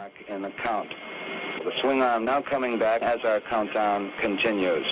Mark in the count. The swing arm now coming back as our countdown continues.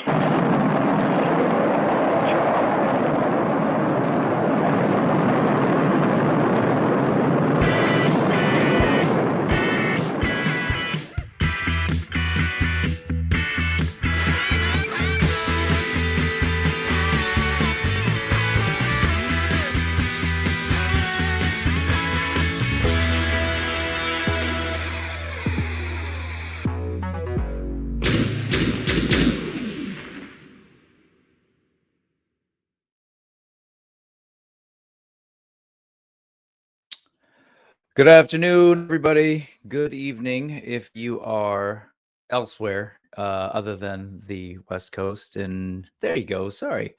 Good afternoon, everybody. Good evening if you are elsewhere other than the West Coast. And there you go. Sorry.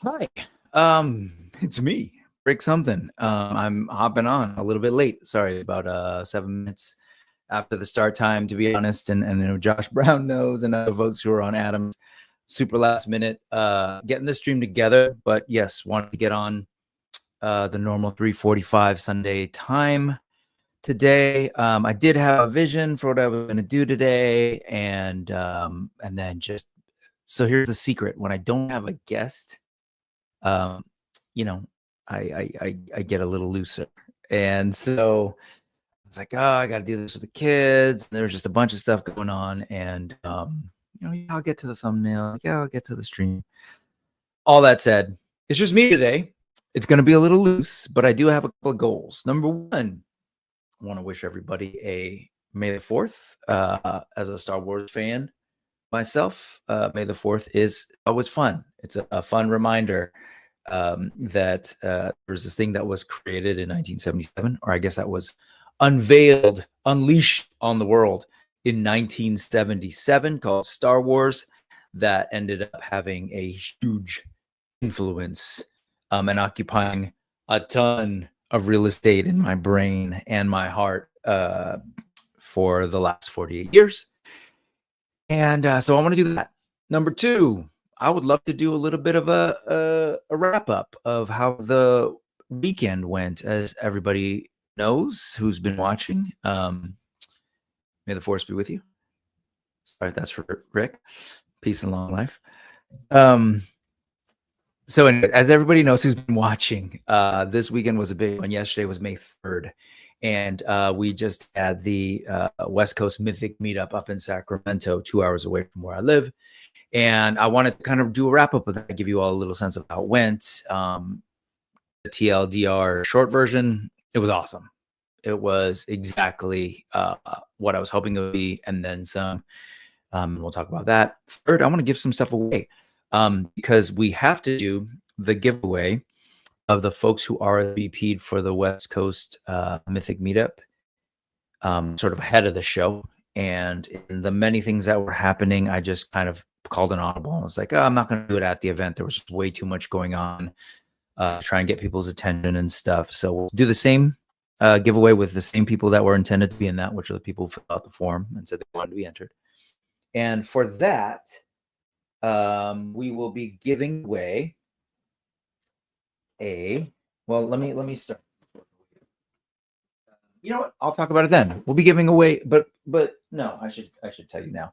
Hi. It's me, Brick Something. I'm hopping on a little bit late. Sorry, about 7 minutes after the start time, to be honest. And you know, Josh Brown knows, and other folks who are on Adams. Super last minute getting the stream together. But yes, wanted to get on the normal 3:45 Sunday time today. I did have a vision for what I was going to do today, and then just so here's the secret: when I don't have a guest, you know, I get a little looser, and so I was like, oh, I got to do this with the kids. And there's just a bunch of stuff going on, and you know, yeah, I'll get to the thumbnail. Yeah, I'll get to the stream. All that said, it's just me today. It's going to be a little loose, but I do have a couple of goals. Number one, I want to wish everybody a May the 4th. As a Star Wars fan myself, May the 4th is always fun. It's a fun reminder that there was this thing that was created in 1977, or I guess that was unveiled, unleashed on the world in 1977, called Star Wars, that ended up having a huge influence and occupying a ton of real estate in my brain and my heart for the last 48 years. And so I want to do that. Number two, I would love to do a little bit of a wrap-up of how the weekend went. As everybody knows who's been watching, may the force be with you. Sorry, that's for Rick. Peace and long life. So anyway, as everybody knows who's been watching, this weekend was a big one. Yesterday was May 3rd. And we just had the West Coast Mythic Meetup up in Sacramento, 2 hours away from where I live. And I wanted to kind of do a wrap-up of that, give you all a little sense of how it went. The TLDR short version, it was awesome. It was exactly what I was hoping it would be, and then some. We'll talk about that. Third, I want to give some stuff away. Because we have to do the giveaway of the folks who RSVP'd for the West Coast Mythic Meetup sort of ahead of the show. And in the many things that were happening, I just kind of called an audible. I was like, oh, I'm not going to do it at the event. There was just way too much going on, try and get people's attention and stuff. So we'll do the same giveaway with the same people that were intended to be in that, which are the people who filled out the form and said they wanted to be entered. And for that, we will be giving away let me start. You know what? I'll talk about it then. We'll be giving away, but no, I should tell you now.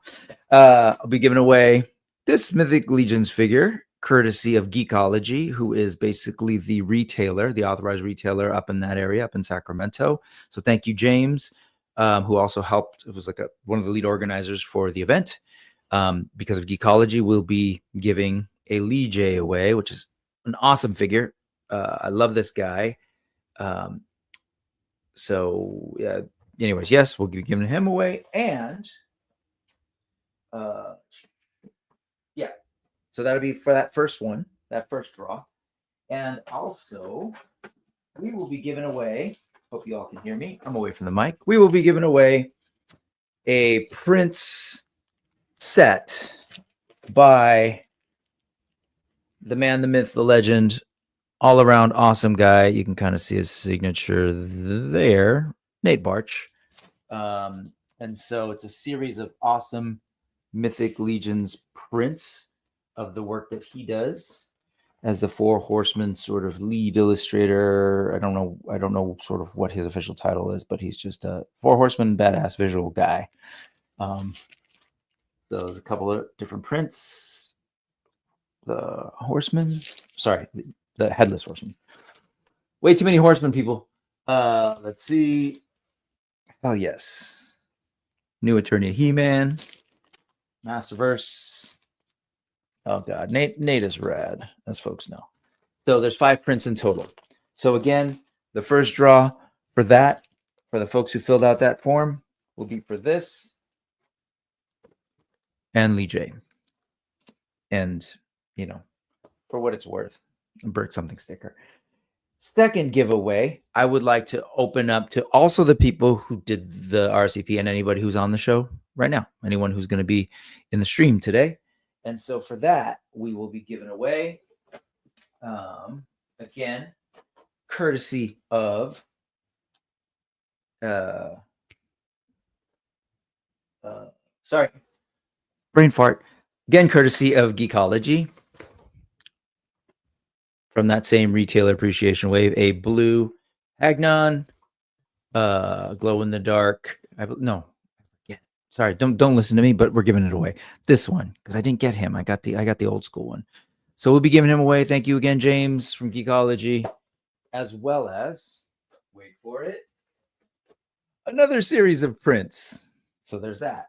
I'll be giving away this Mythic Legions figure, courtesy of Geekology, who is basically the retailer, the authorized retailer up in that area, up in Sacramento. So thank you, James, who also helped. It was like one of the lead organizers for the event. Because of Geekology, we'll be giving a Lee J away, which is an awesome figure. I love this guy. So anyways, yes, we'll be giving him away. And yeah, so that'll be for that first one, that first draw. And also, we will be giving away, hope you all can hear me. I'm away from the mic. We will be giving away a Prince set by the man, the myth, the legend, all around awesome guy. You can kind of see his signature there, Nate Barch. And so it's a series of awesome Mythic Legions prints of the work that he does. as the Four Horsemen sort of lead illustrator. I don't know sort of what his official title is, but he's just a Four Horsemen badass visual guy. So there's a couple of different prints. The horseman, sorry, the headless horseman. Way too many horsemen, people. Let's see. Oh yes, new attorney He-Man, Masterverse. Oh god, Nate is rad, as folks know. So there's 5 prints in total. So again, the first draw for that, for the folks who filled out that form, will be for this and Lee J. And, you know, for what it's worth, a Brick Something sticker. Second giveaway, I would like to open up to also the people who did the RCP and anybody who's on the show right now, anyone who's going to be in the stream today. And so for that, we will be giving away, again, courtesy of sorry, brain fart. Again, courtesy of Geekology. From that same retailer appreciation wave, a blue Agnon, glow in the dark. Sorry, don't listen to me, but we're giving it away. This one, because I didn't get him. I got the old school one. So we'll be giving him away. Thank you again, James from Geekology, as well as, wait for it, another series of prints. So there's that.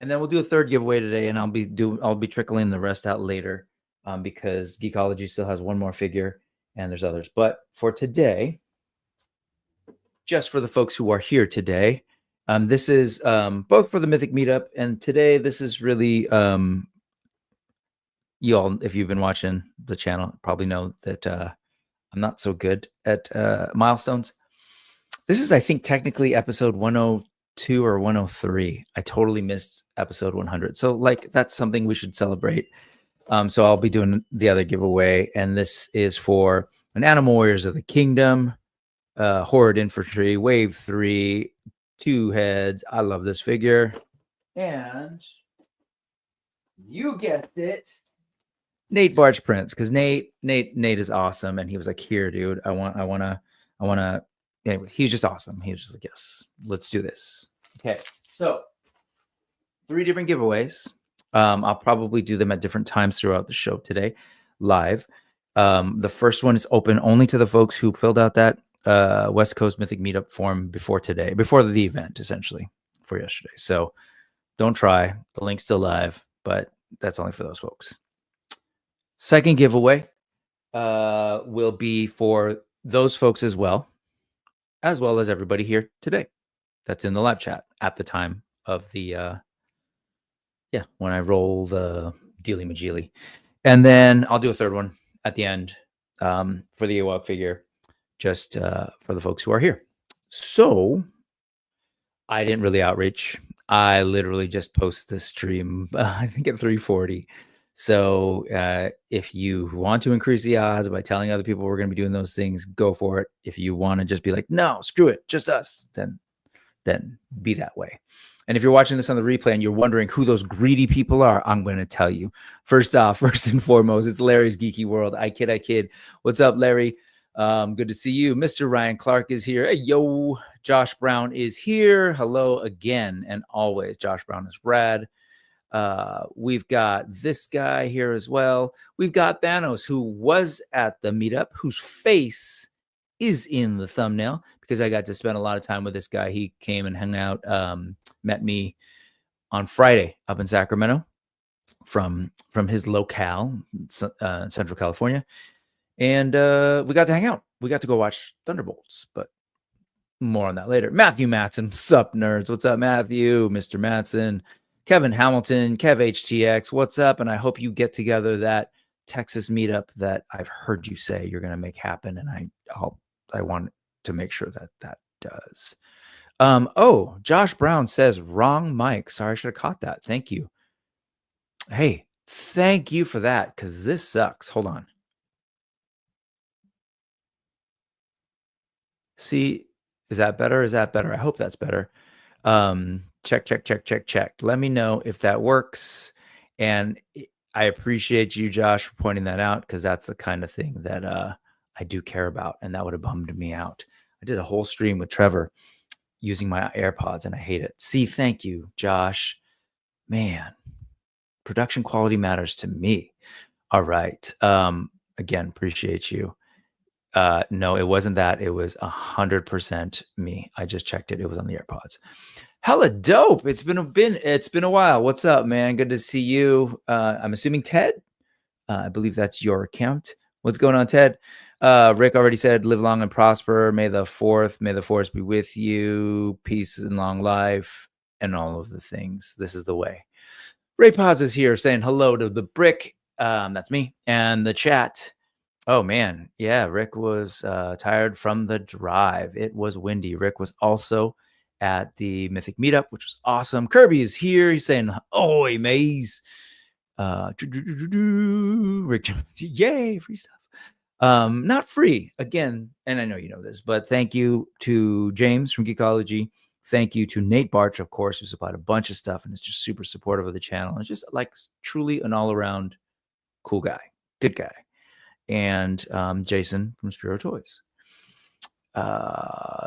And then we'll do a third giveaway today, and I'll be trickling the rest out later, because Geekology still has one more figure, and there's others. But for today, just for the folks who are here today, this is both for the Mythic Meetup, and today this is really you all, if you've been watching the channel, probably know that I'm not so good at milestones. This is, I think, technically episode 102 or 103. I totally missed episode 100. So like that's something we should celebrate. So I'll be doing the other giveaway, and this is for an Animal Warriors of the Kingdom, Horde Infantry, Wave 3, 2 heads. I love this figure. And you guessed it, Nate Barge Prince, because Nate is awesome, and he was like, "Here, dude, I wanna." Anyway, he's just awesome. He was just like, "Yes, let's do this." Okay, so 3 different giveaways. I'll probably do them at different times throughout the show today, live. The first one is open only to the folks who filled out that West Coast Mythic Meetup form before the event, essentially, for yesterday. So don't try. The link's still live, but that's only for those folks. Second giveaway will be for those folks as well as everybody here today that's in the live chat at the time of the when I roll the Dealy Majili. And then I'll do a third one at the end for the AWOG figure, just for the folks who are here. So I didn't really outreach. I literally just posted this stream, I think at 3:40. So if you want to increase the odds by telling other people we're going to be doing those things, go for it. If you want to just be like, no, screw it, just us, then be that way. And if you're watching this on the replay and you're wondering who those greedy people are, I'm going to tell you. First off, first and foremost, it's Larry's Geeky World. I kid. What's up, Larry? Good to see you. Mr. Ryan Clark is here. Hey, yo. Josh Brown is here. Hello again and always. Josh Brown is rad. We've got this guy here as well. We've got Thanos, who was at the meetup, whose face is in the thumbnail, because I got to spend a lot of time with this guy. He came and hung out, met me on Friday up in Sacramento from his locale, Central California. And we got to hang out. We got to go watch Thunderbolts, but more on that later. Matthew Matson, sup nerds? What's up, Matthew? Mr. Matson, Kevin Hamilton, Kev HTX, what's up? And I hope you get together that Texas meetup that I've heard you say you're going to make happen. And I want to make sure that does. Oh, Josh Brown says wrong mic. Sorry, I should have caught that. Thank you. Hey, thank you for that, because this sucks. Hold on. See, is that better? Is that better? I hope that's better. Check. Let me know if that works. And I appreciate you, Josh, for pointing that out, because that's the kind of thing that I do care about, and that would have bummed me out. I did a whole stream with Trevor using my AirPods, and I hate it. See, thank you, Josh. Man, production quality matters to me. All right. Again, appreciate you. No, it wasn't that. It was 100% me. I just checked it. It was on the AirPods. Hella dope. It's been a while. What's up, man? Good to see you. I'm assuming Ted. I believe that's your account. What's going on, Ted? Rick already said, live long and prosper. May the force be with you. Peace and long life and all of the things. This is the way. Ray Paz is here saying hello to the Brick. That's me. And the chat. Oh, man. Yeah, Rick was tired from the drive. It was windy. Rick was also at the Mythic Meetup, which was awesome. Kirby is here. He's saying, "Oi, maze." Rick, yay, free stuff. Not free again, and I know you know this, but thank you to James from Geekology. Thank you to Nate Barch, of course, who supplied a bunch of stuff and is just super supportive of the channel. It's just like truly an all-around cool guy, good guy. And Jason from Spiro Toys.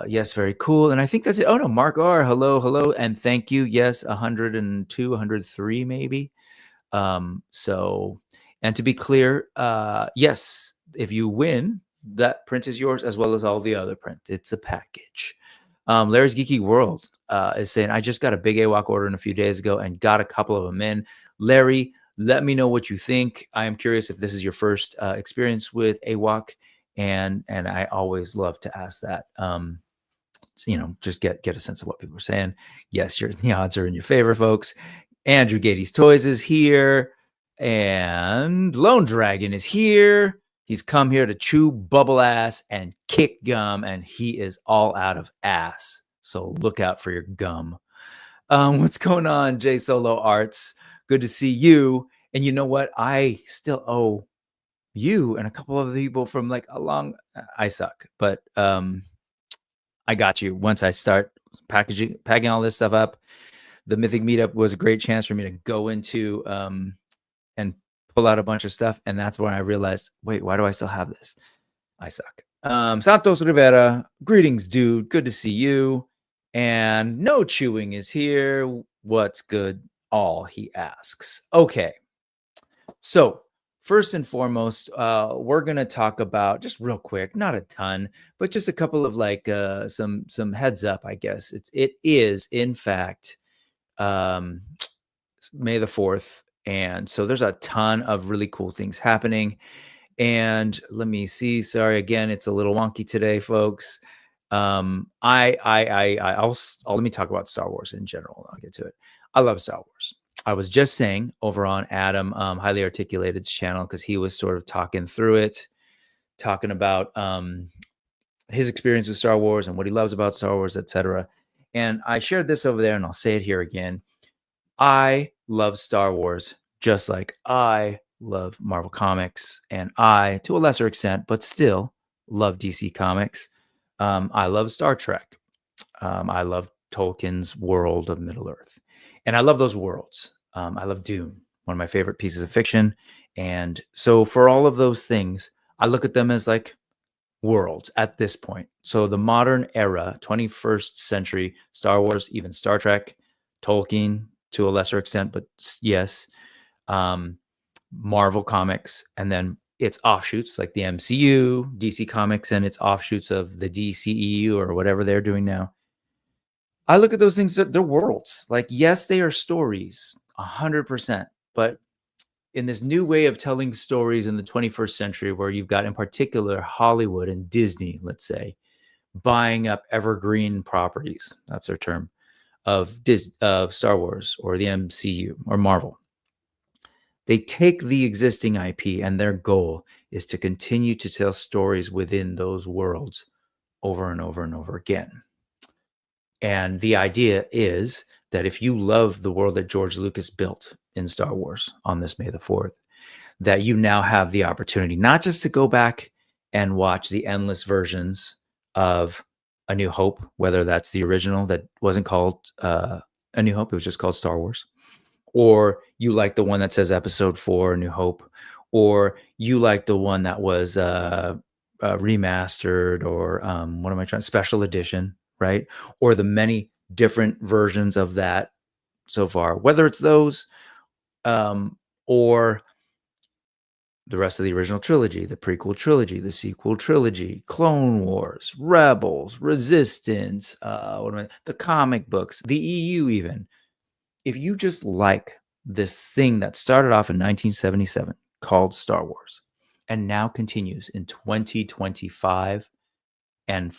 Yes, very cool. And I think that's it. Oh no, Mark R. Hello, and thank you. Yes, 102, 103 maybe. So, and to be clear, yes, if you win, that print is yours as well as all the other print. It's a package. Larry's Geeky World is saying, I just got a big AWOC order in a few days ago and got a couple of them in. Larry, let me know what you think. I am curious if this is your first experience with AWOC, and I always love to ask that. So, just get a sense of what people are saying. Yes, the odds are in your favor, folks. Andrew Gady's Toys is here, and Lone Dragon is here. He's come here to chew bubble ass and kick gum, and he is all out of ass. So look out for your gum. What's going on, J Solo Arts? Good to see you. And you know what? I still owe you and a couple of people from like a long. I suck, but I got you. Once I start packing all this stuff up, the Mythic Meetup was a great chance for me to go into and pull out a bunch of stuff, and that's when I realized, wait, why do I still have this? I suck. Santos Rivera, greetings, dude. Good to see you. And No Chewing is here. What's good? All he asks. Okay. So first and foremost, we're gonna talk about, just real quick, not a ton, but just a couple of like some heads up, I guess. It is in fact May the 4th, and so there's a ton of really cool things happening. And let me see. Sorry, again, it's a little wonky today, folks. I'll let me talk about Star Wars in general. I'll get to it. I love Star Wars. I was just saying over on Adam Highly Articulated's channel, because he was sort of talking through it, talking about his experience with Star Wars and what he loves about Star Wars, etc. And I shared this over there, and I'll say it here again. I love Star Wars just like I love Marvel Comics, and I, to a lesser extent, but still love DC Comics. I love Star Trek. I love Tolkien's world of Middle-earth. And I love those worlds. I love Dune, one of my favorite pieces of fiction. And so for all of those things, I look at them as like worlds at this point. So the modern era, 21st century Star Wars, even Star Trek, Tolkien to a lesser extent, but yes, Marvel Comics, and then its offshoots like the MCU, DC Comics, and its offshoots of the DCEU or whatever they're doing now. I look at those things, they're worlds. Like, yes, they are stories, 100%. But in this new way of telling stories in the 21st century, where you've got in particular Hollywood and Disney, let's say, buying up evergreen properties, that's their term, of Star Wars or the MCU or Marvel. They take the existing IP, and their goal is to continue to tell stories within those worlds over and over and over again. And the idea is that if you love the world that George Lucas built in Star Wars on this May the 4th, that you now have the opportunity not just to go back and watch the endless versions of A New Hope, whether that's the original that wasn't called A New Hope, it was just called Star Wars, or you like the one that says Episode 4, New Hope, or you like the one that was remastered, or what am I trying? Special edition, right? Or the many different versions of that so far, whether it's those or the rest of the original trilogy, the prequel trilogy, the sequel trilogy, Clone Wars, Rebels, Resistance, the comic books, the EU even. If you just like this thing that started off in 1977 called Star Wars and now continues in 2025 and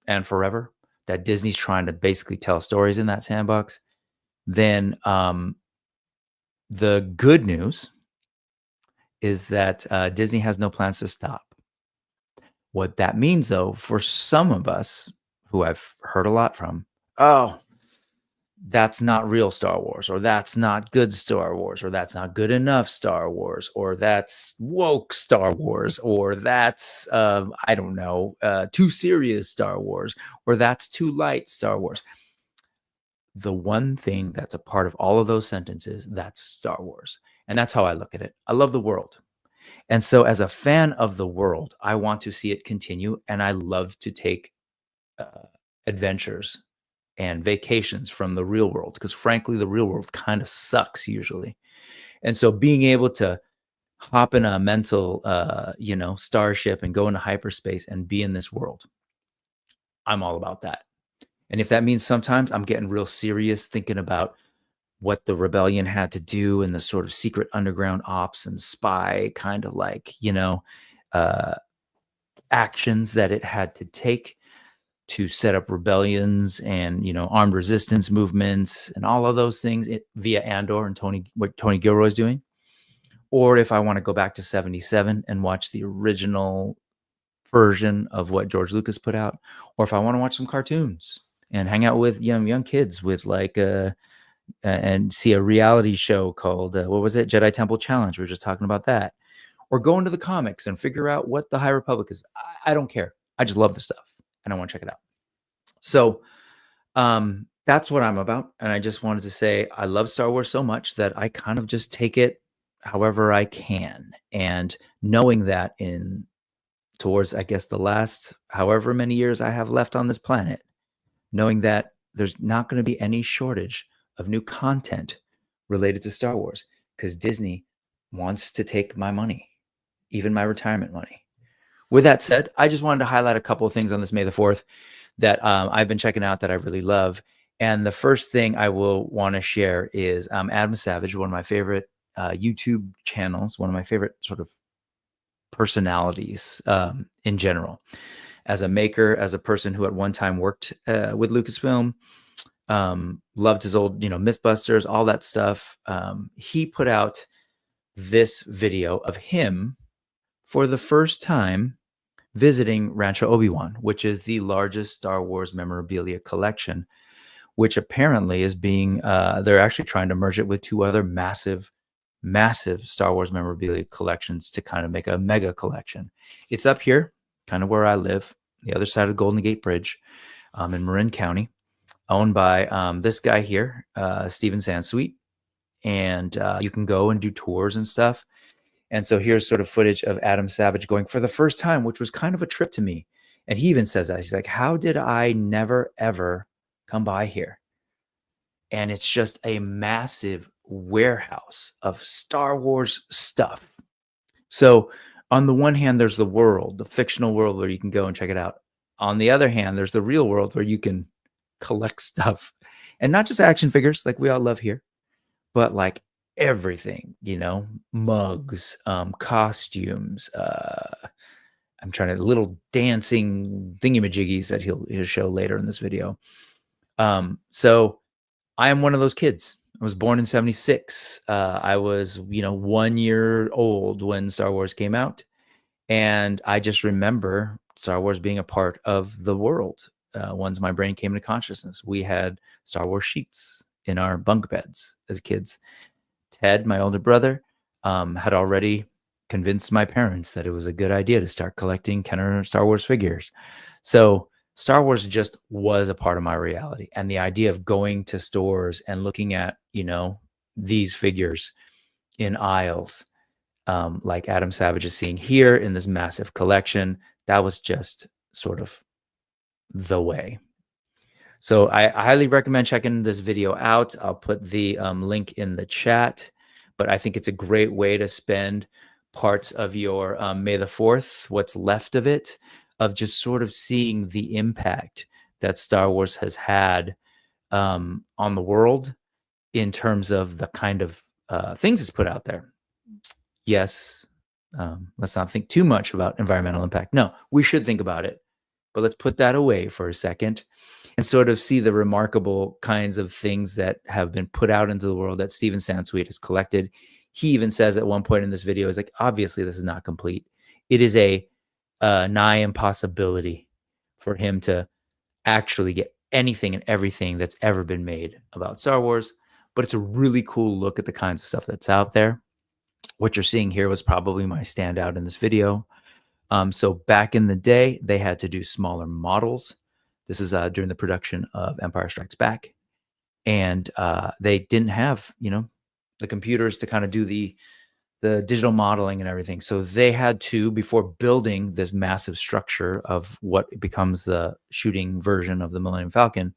and forever, that Disney's trying to basically tell stories in that sandbox, then the good news is that Disney has no plans to stop. What that means, though, for some of us who I've heard a lot from, oh, that's not real Star Wars, or that's not good Star Wars, or that's not good enough Star Wars, or that's woke Star Wars, or that's, I don't know, too serious Star Wars, or that's too light Star Wars. The one thing that's a part of all of those sentences, that's Star Wars. And that's how I look at it. I love the world. And so as a fan of the world, I want to see it continue. And I love to take adventures and vacations from the real world, because frankly, the real world kind of sucks usually. And so being able to hop in a mental, starship and go into hyperspace and be in this world, I'm all about that. And if that means sometimes I'm getting real serious thinking about what the rebellion had to do and the sort of secret underground ops and spy kind of actions that it had to take to set up rebellions and, armed resistance movements and all of those things via Andor and what Tony Gilroy's doing. Or if I want to go back to 77 and watch the original version of what George Lucas put out, or if I want to watch some cartoons and hang out with young kids with and see a reality show called, what was it? Jedi Temple Challenge. We were just talking about that. Or go into the comics and figure out what the High Republic is. I don't care. I just love the stuff and I want to check it out. So that's what I'm about. And I just wanted to say I love Star Wars so much that I kind of just take it however I can. And knowing that towards, I guess, the last however many years I have left on this planet, knowing that there's not going to be any shortage of new content related to Star Wars, because Disney wants to take my money, even my retirement money. With that said, I just wanted to highlight a couple of things on this May the 4th that I've been checking out that I really love. And the first thing I will want to share is Adam Savage, one of my favorite YouTube channels, one of my favorite sort of personalities in general. As a maker, as a person who at one time worked with Lucasfilm, loved his old, Mythbusters, all that stuff. He put out this video of him for the first time visiting Rancho Obi-Wan, which is the largest Star Wars memorabilia collection, which apparently is being, they're actually trying to merge it with two other massive Star Wars memorabilia collections to kind of make a mega collection. It's up here, kind of where I live, the other side of the Golden Gate Bridge in Marin County, owned by this guy here, Steven Sansweet. And you can go and do tours and stuff. And so here's sort of footage of Adam Savage going for the first time, which was kind of a trip to me. And he even says that. He's like, how did I never, ever come by here? And it's just a massive warehouse of Star Wars stuff. So on the one hand, there's the world, the fictional world where you can go and check it out. On the other hand, there's the real world where you can collect stuff, and not just action figures like we all love here, but like everything, mugs, costumes, I'm trying to little dancing thingamajiggies that he'll show later in this video. So I am one of those kids. I was born in 76. I was, 1 year old when Star Wars came out. And I just remember Star Wars being a part of the world. Once my brain came into consciousness, we had Star Wars sheets in our bunk beds as kids. Ted, my older brother, had already convinced my parents that it was a good idea to start collecting Kenner Star Wars figures. So Star Wars just was a part of my reality. And the idea of going to stores and looking at, these figures in aisles, like Adam Savage is seeing here in this massive collection. That was just sort of the way. So I highly recommend checking this video out. I'll put the link in the chat, but I think it's a great way to spend parts of your May the 4th, what's left of it, of just sort of seeing the impact that Star Wars has had on the world in terms of the kind of things it's put out there. Yes, let's not think too much about environmental impact. No, we should think about it, but let's put that away for a second and sort of see the remarkable kinds of things that have been put out into the world that Steven Sansweet has collected. He even says at one point in this video, is like, obviously this is not complete. It is a nigh impossibility for him to actually get anything and everything that's ever been made about Star Wars, but it's a really cool look at the kinds of stuff that's out there. What you're seeing here was probably my standout in this video. So back in the day, they had to do smaller models. This is during the production of Empire Strikes Back. And they didn't have, the computers to kind of do the digital modeling and everything. So they had to, before building this massive structure of what becomes the shooting version of the Millennium Falcon,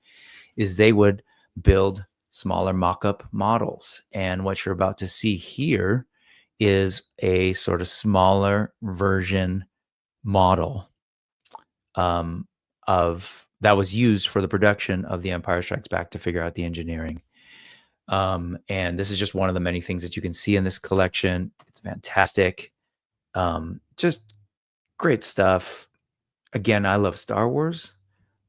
is they would build smaller mock-up models. And what you're about to see here is a sort of smaller version model of that was used for the production of The Empire Strikes Back to figure out the engineering. And this is just one of the many things that you can see in this collection. It's fantastic. Just great stuff. Again, I love Star Wars,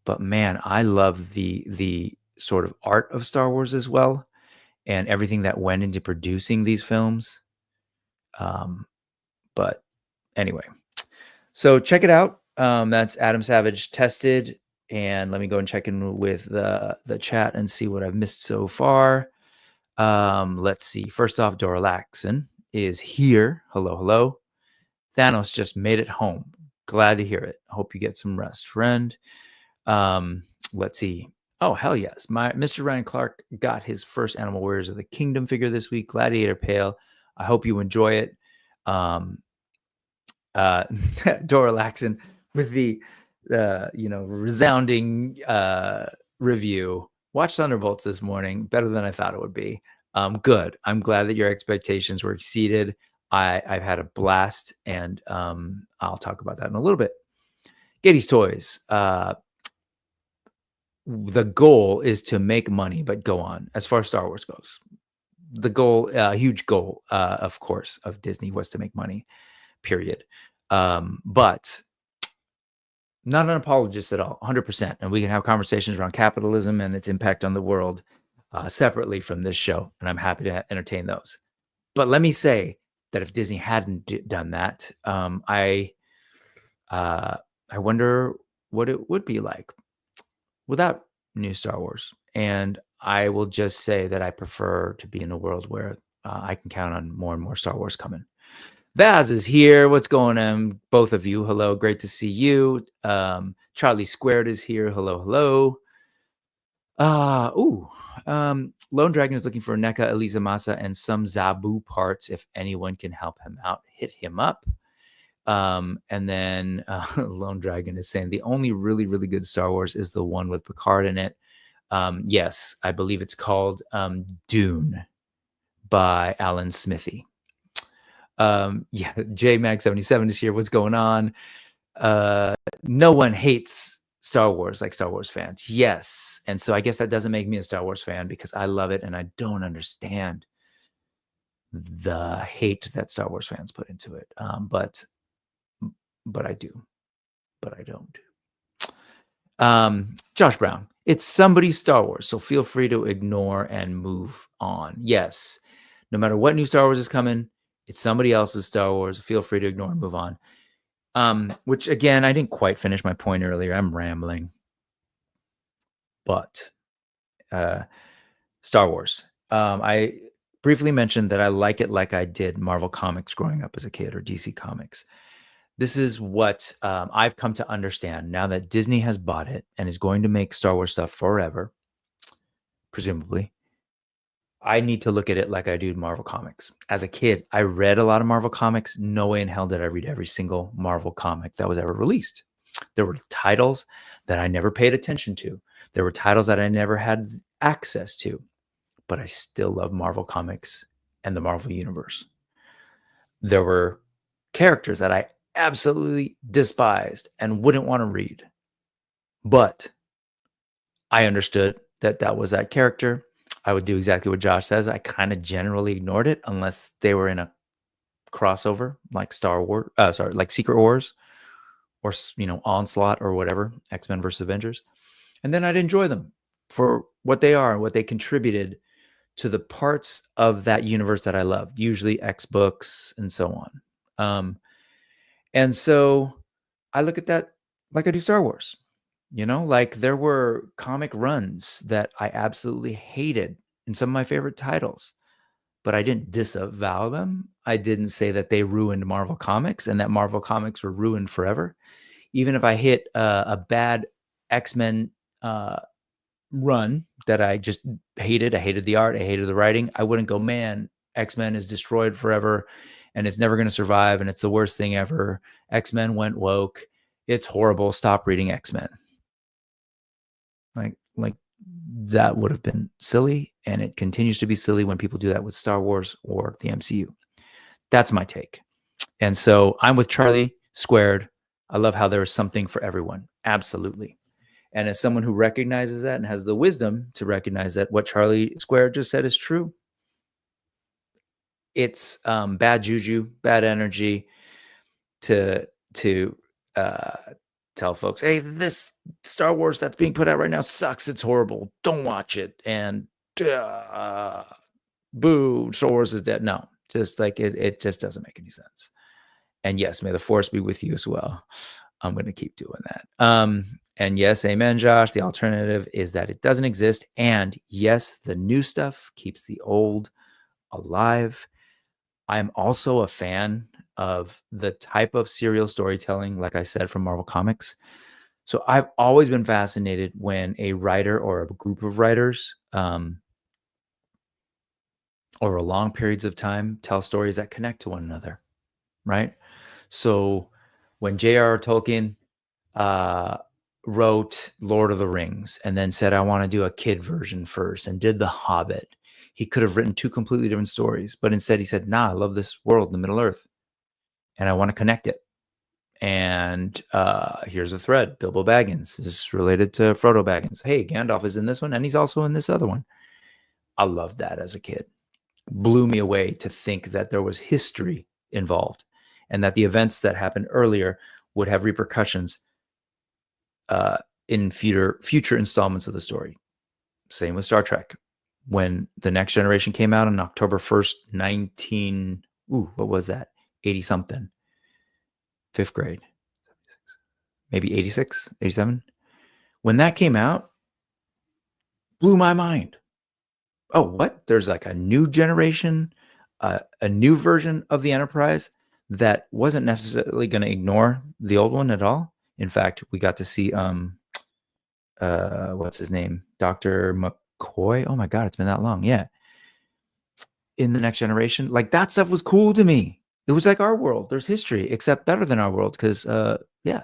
but man, I love the sort of art of Star Wars as well, and everything that went into producing these films. But anyway, so check it out. That's Adam Savage tested. And let me go and check in with the chat and see what I've missed so far. Let's see. First off, Dora Laxon is here. Hello, hello. Thanos just made it home. Glad to hear it. Hope you get some rest, friend. Let's see. Oh, hell yes. Mr. Ryan Clark got his first Animal Warriors of the Kingdom figure this week, Gladiator Pale. I hope you enjoy it. Dora Laxon with the resounding review. Watched Thunderbolts this morning. Better than I thought it would be. Good. I'm glad that your expectations were exceeded. I've had a blast, and I'll talk about that in a little bit. Getty's Toys. The goal is to make money, but go on. As far as Star Wars goes, the goal, huge goal, of course, of Disney was to make money, period. But not an apologist at all, 100%. And we can have conversations around capitalism and its impact on the world separately from this show. And I'm happy to entertain those. But let me say that if Disney hadn't done that, I wonder what it would be like without new Star Wars. And I will just say that I prefer to be in a world where I can count on more and more Star Wars coming. Vaz is here. What's going on, both of you? Hello, great to see you. Charlie Squared is here. Hello, hello. Lone Dragon is looking for NECA, Elisa Masa, and some Zabu parts. If anyone can help him out, hit him up. And then Lone Dragon is saying the only really, really good Star Wars is the one with Picard in it. Yes, I believe it's called Dune by Alan Smithy. Yeah, JMag77 is here. What's going on? No one hates Star Wars like Star Wars fans. Yes. And so I guess that doesn't make me a Star Wars fan because I love it and I don't understand the hate that Star Wars fans put into it. But I do. But I don't. Josh Brown, it's somebody's Star Wars, so feel free to ignore and move on. Yes. No matter what new Star Wars is coming, it's somebody else's Star Wars. Feel free to ignore and move on. Which again, I didn't quite finish my point earlier. I'm rambling. But Star Wars. I briefly mentioned that I like it like I did Marvel Comics growing up as a kid, or DC Comics. This is what I've come to understand now that Disney has bought it and is going to make Star Wars stuff forever, presumably. I need to look at it like I do Marvel comics. As a kid, I read a lot of Marvel comics. No way in hell did I read every single Marvel comic that was ever released. There were titles that I never paid attention to. There were titles that I never had access to, but I still love Marvel comics and the Marvel universe. There were characters that I absolutely despised and wouldn't want to read, but I understood that that was that character. I would do exactly what Josh says. I kind of generally ignored it unless they were in a crossover like Star Wars, like Secret Wars or, Onslaught or whatever, X-Men versus Avengers. And then I'd enjoy them for what they are and what they contributed to the parts of that universe that I loved, usually X books and so on. And so I look at that like I do Star Wars. Like there were comic runs that I absolutely hated in some of my favorite titles, but I didn't disavow them. I didn't say that they ruined Marvel Comics and that Marvel Comics were ruined forever. Even if I hit a bad X-Men run that I just hated, I hated the art, I hated the writing, I wouldn't go, man, X-Men is destroyed forever and it's never going to survive and it's the worst thing ever. X-Men went woke. It's horrible. Stop reading X-Men. Like that would have been silly, and it continues to be silly when people do that with Star Wars or the MCU. That's my take. And so I'm with Charlie squared. I love how there is something for everyone. Absolutely. And as someone who recognizes that and has the wisdom to recognize that what Charlie squared just said is true, it's bad juju, bad energy to tell folks, hey, this Star Wars that's being put out right now sucks. It's horrible. Don't watch it. And boo, Star Wars is dead. No, just like it just doesn't make any sense. And yes, may the force be with you as well. I'm going to keep doing that. And yes, amen, Josh. The alternative is that it doesn't exist. And yes, the new stuff keeps the old alive. I'm also a fan of the type of serial storytelling, like I said, from Marvel Comics. So I've always been fascinated when a writer or a group of writers over long periods of time tell stories that connect to one another, right? So when J.R.R. Tolkien wrote Lord of the Rings and then said, I want to do a kid version first and did The Hobbit, he could have written two completely different stories. But instead he said, nah, I love this world, the Middle Earth, and I want to connect it. And here's a thread. Bilbo Baggins is related to Frodo Baggins. Hey, Gandalf is in this one, and he's also in this other one. I loved that as a kid. Blew me away to think that there was history involved and that the events that happened earlier would have repercussions in future installments of the story. Same with Star Trek. When The Next Generation came out on October 1st, 80 something, fifth grade, maybe 86, 87. When that came out, blew my mind. Oh, what? There's like a new generation, a new version of the Enterprise that wasn't necessarily going to ignore the old one at all. In fact, we got to see, what's his name? Dr. McCoy. Oh my God, it's been that long. Yeah. In The Next Generation. Like that stuff was cool to me. It was like our world. There's history, except better than our world. Cause yeah.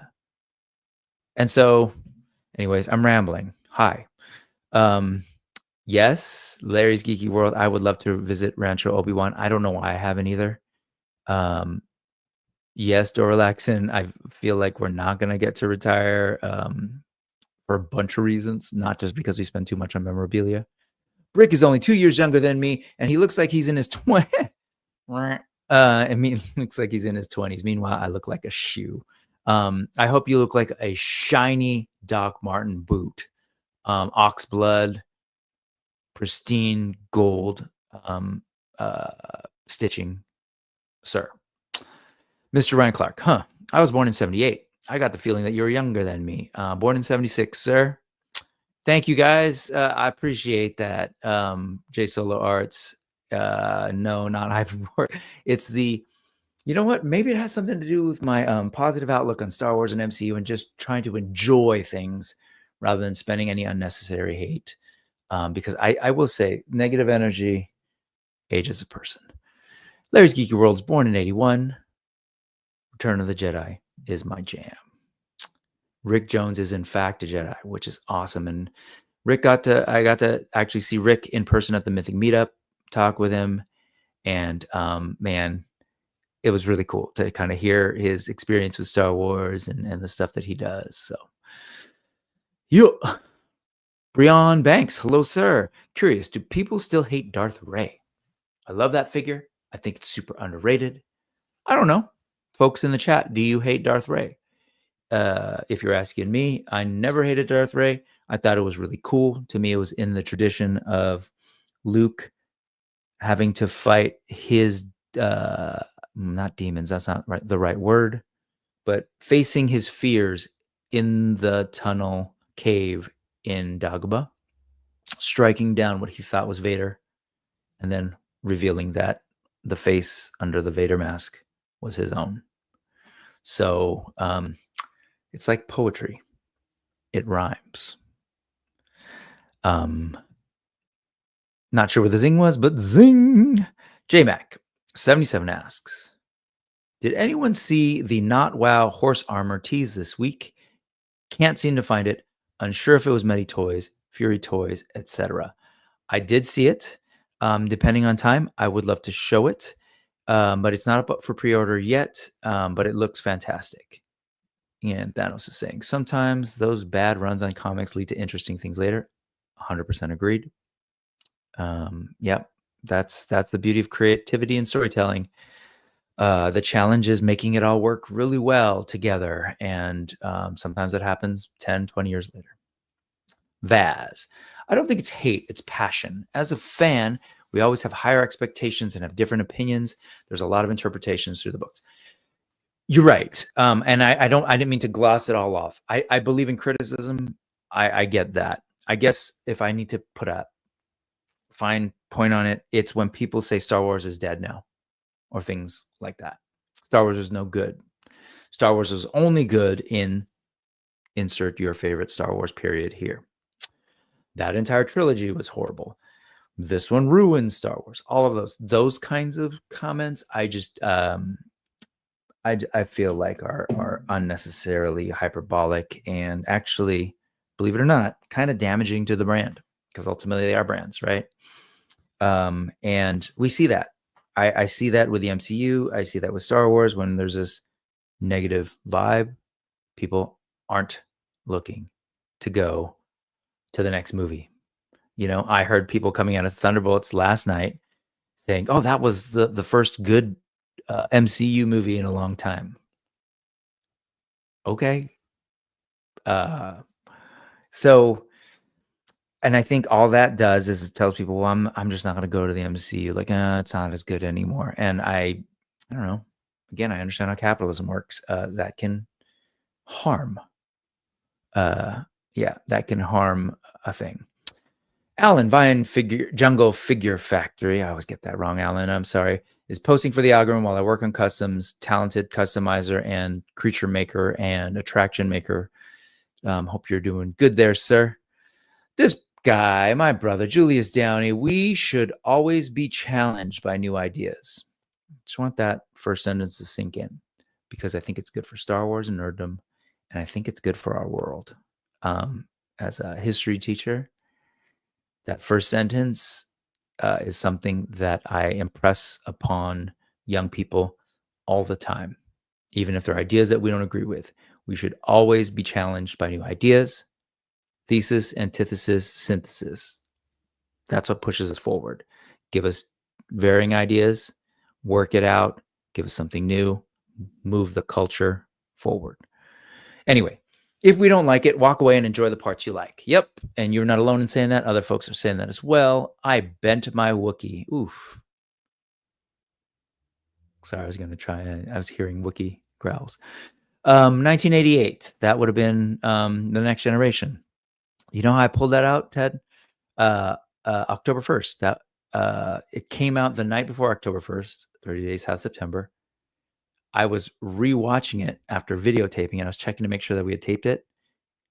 And so anyways, I'm rambling. Hi. Yes, Larry's Geeky World. I would love to visit Rancho Obi-Wan. I don't know why I haven't either. Yes, Doralaxin, I feel like we're not going to get to retire for a bunch of reasons, not just because we spend too much on memorabilia. Brick is only 2 years younger than me, and he looks like he's in his 20s. Looks like he's in his 20s. Meanwhile, I look like a shoe. I hope you look like a shiny Doc Martin boot. Ox blood, pristine gold stitching, sir. Mr. Ryan Clark, I was born in 78. I got the feeling that you're younger than me. Born in 76, sir. Thank you, guys. I appreciate that. J Solo Arts. No, not Hyperboard. It's the, you know what? Maybe it has something to do with my positive outlook on Star Wars and MCU and just trying to enjoy things rather than spending any unnecessary hate because I will say negative energy ages a person. Larry's Geeky World's born in 81. Return of the Jedi is my jam. Rick Jones is in fact a Jedi, which is awesome. And I got to actually see Rick in person at the Mythic Meetup, talk with him. And man, it was really cool to kind of hear his experience with Star Wars and the stuff that he does. So, Breon Banks, hello, sir. Curious, do people still hate Darth Ray? I love that figure. I think it's super underrated. I don't know. Folks in the chat, do you hate Darth Ray? If you're asking me, I never hated Darth Ray. I thought it was really cool. To me, it was in the tradition of Luke having to fight his, not demons, that's not the right word, but facing his fears in the tunnel cave in Dagobah, striking down what he thought was Vader, and then revealing that the face under the Vader mask was his own. So it's like poetry. It rhymes. Not sure what the zing was, but zing. JMac77 asks, did anyone see the Not Wow horse armor tease this week? Can't seem to find it. Unsure if it was Medi Toys, Fury Toys, etc. I did see it. Depending on time, I would love to show it. But it's not up for pre-order yet, but it looks fantastic. And Thanos is saying, sometimes those bad runs on comics lead to interesting things later. 100% agreed. Yep, that's the beauty of creativity and storytelling. The challenge is making it all work really well together. And sometimes it happens 10, 20 years later. Vaz, I don't think it's hate, it's passion. As a fan, we always have higher expectations and have different opinions. There's a lot of interpretations through the books. You're right. And I didn't mean to gloss it all off. I believe in criticism. I get that. I guess if I need to put a fine point on it, it's when people say Star Wars is dead now, or things like that. Star Wars is no good. Star Wars is only good in insert your favorite Star Wars period here. That entire trilogy was horrible. This one ruined Star Wars. All of those kinds of comments, I just I feel like are unnecessarily hyperbolic and actually, believe it or not, kind of damaging to the brand, because ultimately they are brands, right? And we see that. I see that with the MCU. I see that with Star Wars. When there's this negative vibe, people aren't looking to go to the next movie. You know, I heard people coming out of Thunderbolts last night saying, oh, that was the first good MCU movie in a long time. Okay. So, and I think all that does is it tells people, well, I'm just not going to go to the MCU. Like, it's not as good anymore. And I don't know. Again, I understand how capitalism works. That can harm. That can harm a thing. Alan, Vine Jungle Figure Factory, I always get that wrong, Alan, I'm sorry, is posting for the algorithm while I work on customs, talented customizer and creature maker and attraction maker. Hope you're doing good there, sir. This guy, my brother, Julius Downey, we should always be challenged by new ideas. Just want that first sentence to sink in, because I think it's good for Star Wars and nerddom, and I think it's good for our world. As a history teacher, that first sentence is something that I impress upon young people all the time, even if they're ideas that we don't agree with. We should always be challenged by new ideas, thesis, antithesis, synthesis. That's what pushes us forward. Give us varying ideas, work it out, give us something new, move the culture forward. Anyway, if we don't like it, walk away and enjoy the parts you like. Yep. And you're not alone in saying that. Other folks are saying that as well. I bent my Wookiee. Oof. Sorry, I was going to try. I was hearing Wookiee growls. 1988. That would have been the Next Generation. You know how I pulled that out, Ted? October 1st. That it came out the night before October 1st, 30 Days South September. I was rewatching it after videotaping, and I was checking to make sure that we had taped it.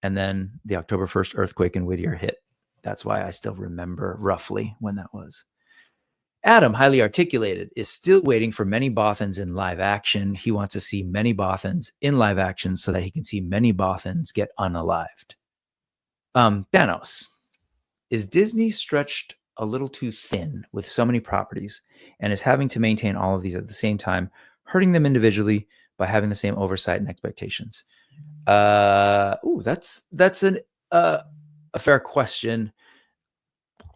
And then the October 1st earthquake in Whittier hit. That's why I still remember roughly when that was. Adam, highly articulated, is still waiting for many Bothans in live action. He wants to see many Bothans in live action so that he can see many Bothans get unalived. Thanos, is Disney stretched a little too thin with so many properties and is having to maintain all of these at the same time, hurting them individually by having the same oversight and expectations? That's a fair question.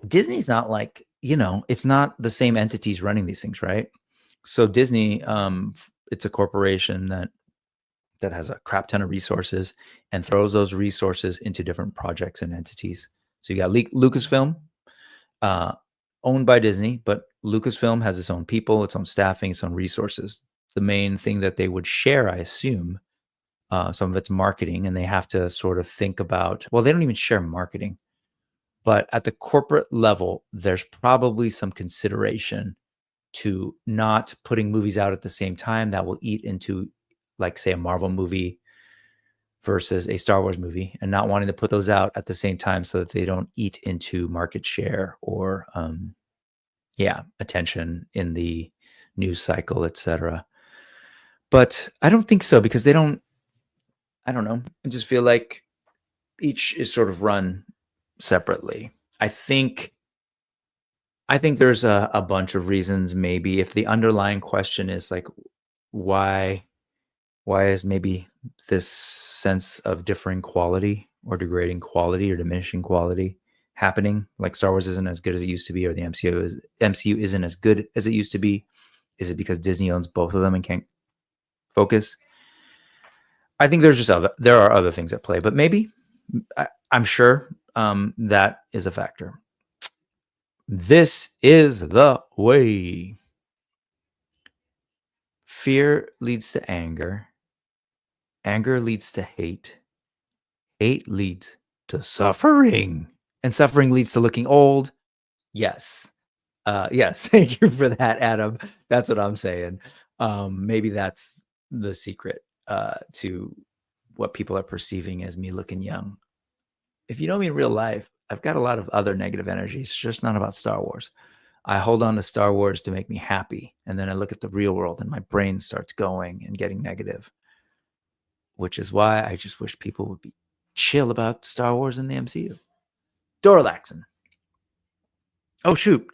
Disney's not like, it's not the same entities running these things, right? So Disney, it's a corporation that has a crap ton of resources and throws those resources into different projects and entities. So you got Lucasfilm, owned by Disney, but Lucasfilm has its own people, its own staffing, its own resources. The main thing that they would share, I assume, some of it's marketing, and they have to sort of think about, well, they don't even share marketing. But at the corporate level, there's probably some consideration to not putting movies out at the same time that will eat into, like, say, a Marvel movie versus a Star Wars movie, and not wanting to put those out at the same time so that they don't eat into market share or, attention in the news cycle, etc. But I don't think so, because I don't know. I just feel like each is sort of run separately. I think there's a bunch of reasons. Maybe if the underlying question is like, why is maybe this sense of differing quality or degrading quality or diminishing quality happening? Like Star Wars isn't as good as it used to be, or the MCU isn't as good as it used to be. Is it because Disney owns both of them and can't focus? I think there are other things at play, but maybe, I'm sure that is a factor. This is the way. Fear leads to anger. Anger leads to hate. Hate leads to suffering. And suffering leads to looking old. Yes. Yes. Thank you for that, Adam. That's what I'm saying. Maybe that's the secret to what people are perceiving as me looking young. If you know me in real life, I've got a lot of other negative energies, just not about Star Wars. I hold on to Star Wars to make me happy. And then I look at the real world and my brain starts going and getting negative, which is why I just wish people would be chill about Star Wars and the MCU. Dorlaxon. Oh, shoot.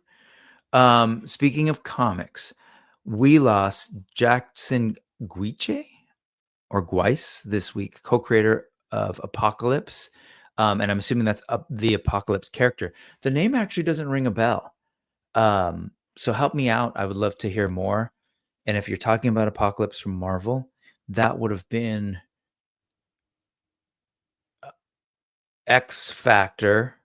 Speaking of comics, we lost Jackson Guiche or Guice this week, co-creator of Apocalypse. And I'm assuming that's the Apocalypse character. The name actually doesn't ring a bell. So help me out. I would love to hear more. And if you're talking about Apocalypse from Marvel, that would have been X Factor,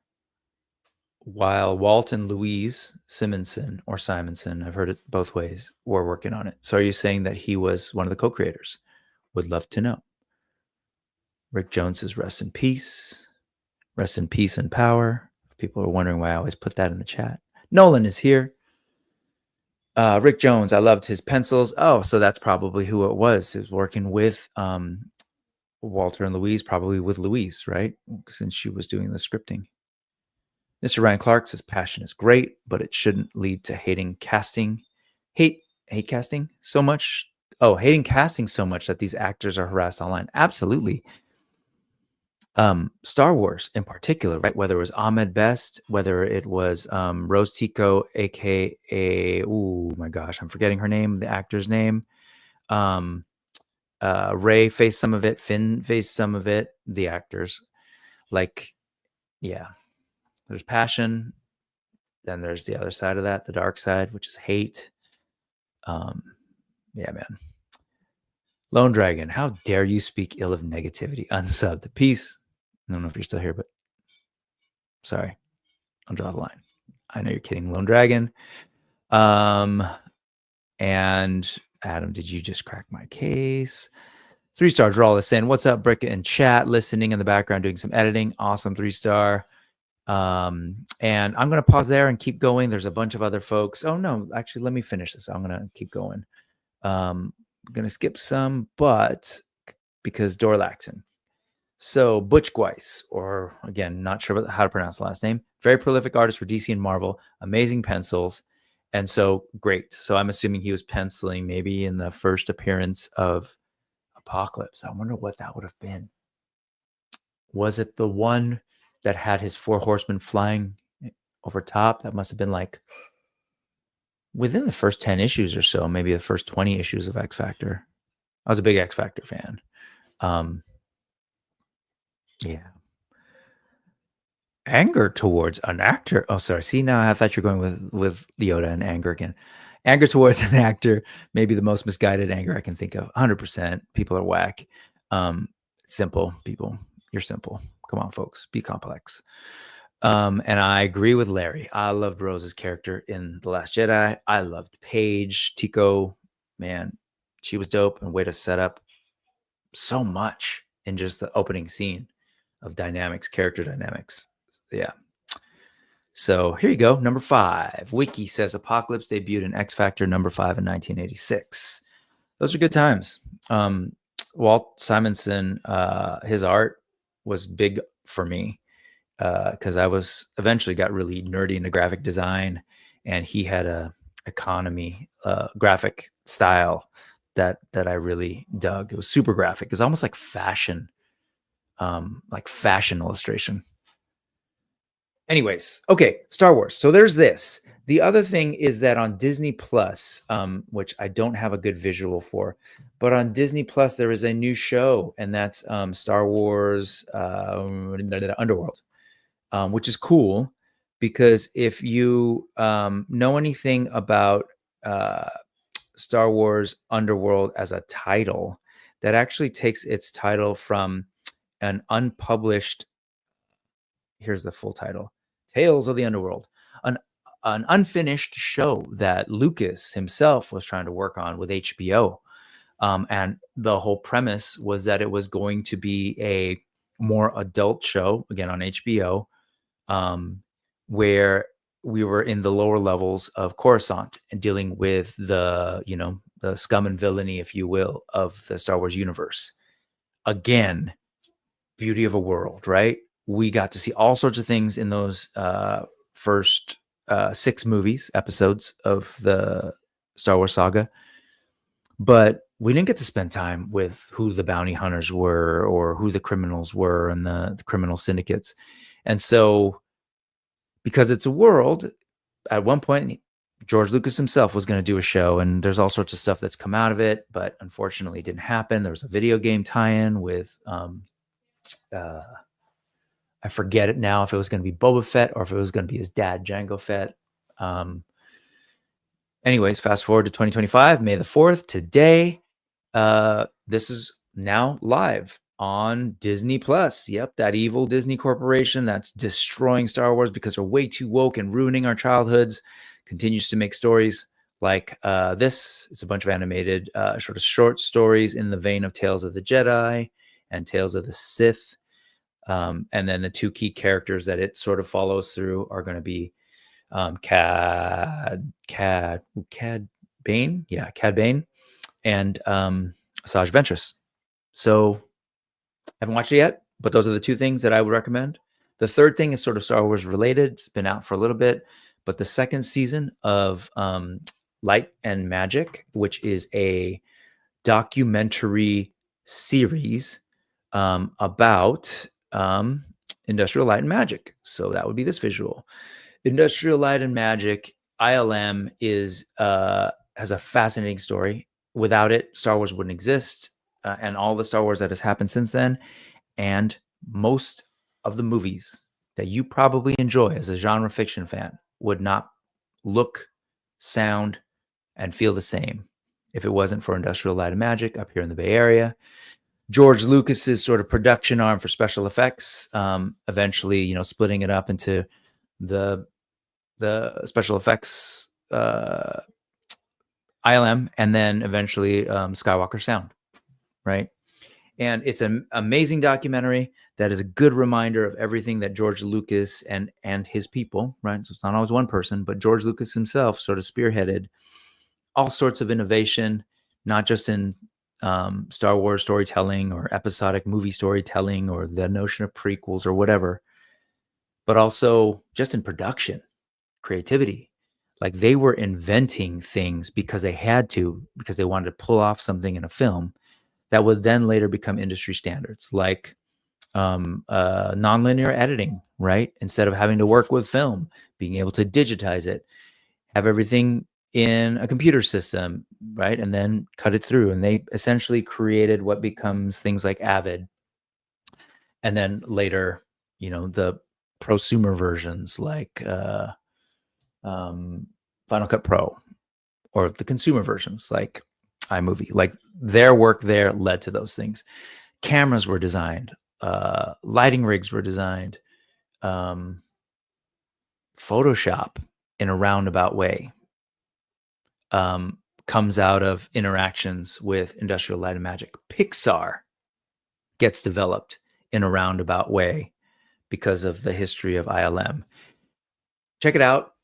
while Walt and Louise Simonson, I've heard it both ways, were working on it. So are you saying that he was one of the co-creators? Would love to know. Rick Jones says, rest in peace. Rest in peace and power. People are wondering why I always put that in the chat. Nolan is here. Rick Jones, I loved his pencils. Oh, so that's probably who it was. He was working with Walter and Louise, probably with Louise, right? Since she was doing the scripting. Mr. Ryan Clark says, passion is great, but it shouldn't lead to hating casting. Hate casting so much. Oh, hating casting so much that these actors are harassed online. Absolutely. Star Wars in particular, right? Whether it was Ahmed Best, whether it was Rose Tico, aka, oh my gosh, I'm forgetting her name, the actor's name. Ray faced some of it, Finn faced some of it, the actors. Like, yeah, there's passion. Then there's the other side of that, the dark side, which is hate. Yeah, man. Lone Dragon, how dare you speak ill of negativity? Unsubbed. Peace. I don't know if you're still here, but sorry. I'll draw the line. I know you're kidding, Lone Dragon. And Adam, did you just crack my case? 3-star, draw this in. What's up, Brick in chat? Listening in the background, doing some editing. Awesome, 3-star. And I'm going to pause there and keep going. There's a bunch of other folks. Oh, no, actually, let me finish this. I'm going to keep going. I'm going to skip some, but because Dorlaxon. So Butch Guice, or again, not sure how to pronounce the last name, Very prolific artist for DC and Marvel, amazing pencils. And so great. So I'm assuming he was penciling maybe in the first appearance of Apocalypse. I wonder what that would have been. Was it the one that had his four horsemen flying over top? That must have been like within the first 10 issues or so, maybe the first 20 issues of X Factor. I was a big X Factor fan. Yeah. Anger towards an actor. Oh, sorry. See, now I thought you were going with Yoda and anger again. Anger towards an actor, maybe the most misguided anger I can think of. 100%. People are whack. Simple people. You're simple. Come on, folks. Be complex. And I agree with Larry. I loved Rose's character in The Last Jedi. I loved Paige, Tico. Man, she was dope, and way to set up so much in just the opening scene of dynamics, character dynamics. Yeah. So here you go. Number 5. Wiki says Apocalypse debuted in X Factor number 5 in 1986. Those are good times. Walt Simonson, his art was big for me because I was eventually got really nerdy into graphic design, and he had a economy graphic style that I really dug. It was super graphic. It was almost like fashion illustration. Anyways, okay, Star Wars. So there's this. The other thing is that on Disney Plus, which I don't have a good visual for, but on Disney Plus there is a new show, and that's Star Wars Underworld, which is cool because if you know anything about Star Wars Underworld as a title, that actually takes its title from an unpublished, here's the full title, Tales of the Underworld, an unfinished show that Lucas himself was trying to work on with HBO. And the whole premise was that it was going to be a more adult show, again on HBO, where we were in the lower levels of Coruscant and dealing with the scum and villainy, if you will, of the Star Wars universe. Again, beauty of a world, right? We got to see all sorts of things in those first 6 episodes of the Star Wars saga. But we didn't get to spend time with who the bounty hunters were or who the criminals were and the criminal syndicates. And so, because it's a world, at one point, George Lucas himself was going to do a show, and there's all sorts of stuff that's come out of it, but unfortunately it didn't happen. There was a video game tie-in with I forget it now if it was going to be Boba Fett or if it was going to be his dad, Jango Fett. Anyways, fast forward to 2025, May the 4th. Today, this is now live on Disney Plus. Yep, that evil Disney corporation that's destroying Star Wars because they're way too woke and ruining our childhoods continues to make stories like this. It's a bunch of animated short stories in the vein of Tales of the Jedi and Tales of the Sith. And then the 2 key characters that it sort of follows through are going to be Cad Bane, and Asajj Ventress. So I haven't watched it yet, but those are the 2 things that I would recommend. The third thing is sort of Star Wars related. It's been out for a little bit, but the second season of Light and Magic, which is a documentary series about Industrial Light and Magic. So that would be this visual. Industrial Light and Magic, ILM, has a fascinating story. Without it, Star Wars wouldn't exist, and all the Star Wars that has happened since then, and most of the movies that you probably enjoy as a genre fiction fan would not look, sound, and feel the same if it wasn't for Industrial Light and Magic up here in the Bay Area. George Lucas's sort of production arm for special effects, eventually, splitting it up into the special effects ILM, and then eventually Skywalker Sound, right? And it's an amazing documentary that is a good reminder of everything that George Lucas and his people, right? So it's not always one person, but George Lucas himself sort of spearheaded all sorts of innovation, not just in Star Wars storytelling or episodic movie storytelling or the notion of prequels or whatever, but also just in production, creativity. Like they were inventing things because they had to, because they wanted to pull off something in a film that would then later become industry standards, like nonlinear editing, right? Instead of having to work with film, being able to digitize it, have everything in a computer system, right? And then cut it through. And they essentially created what becomes things like Avid. And then later, the prosumer versions like Final Cut Pro, or the consumer versions like iMovie. Like their work there led to those things. Cameras were designed, lighting rigs were designed, Photoshop in a roundabout way comes out of interactions with Industrial Light and Magic. Pixar gets developed in a roundabout way because of the history of ILM. Check it out.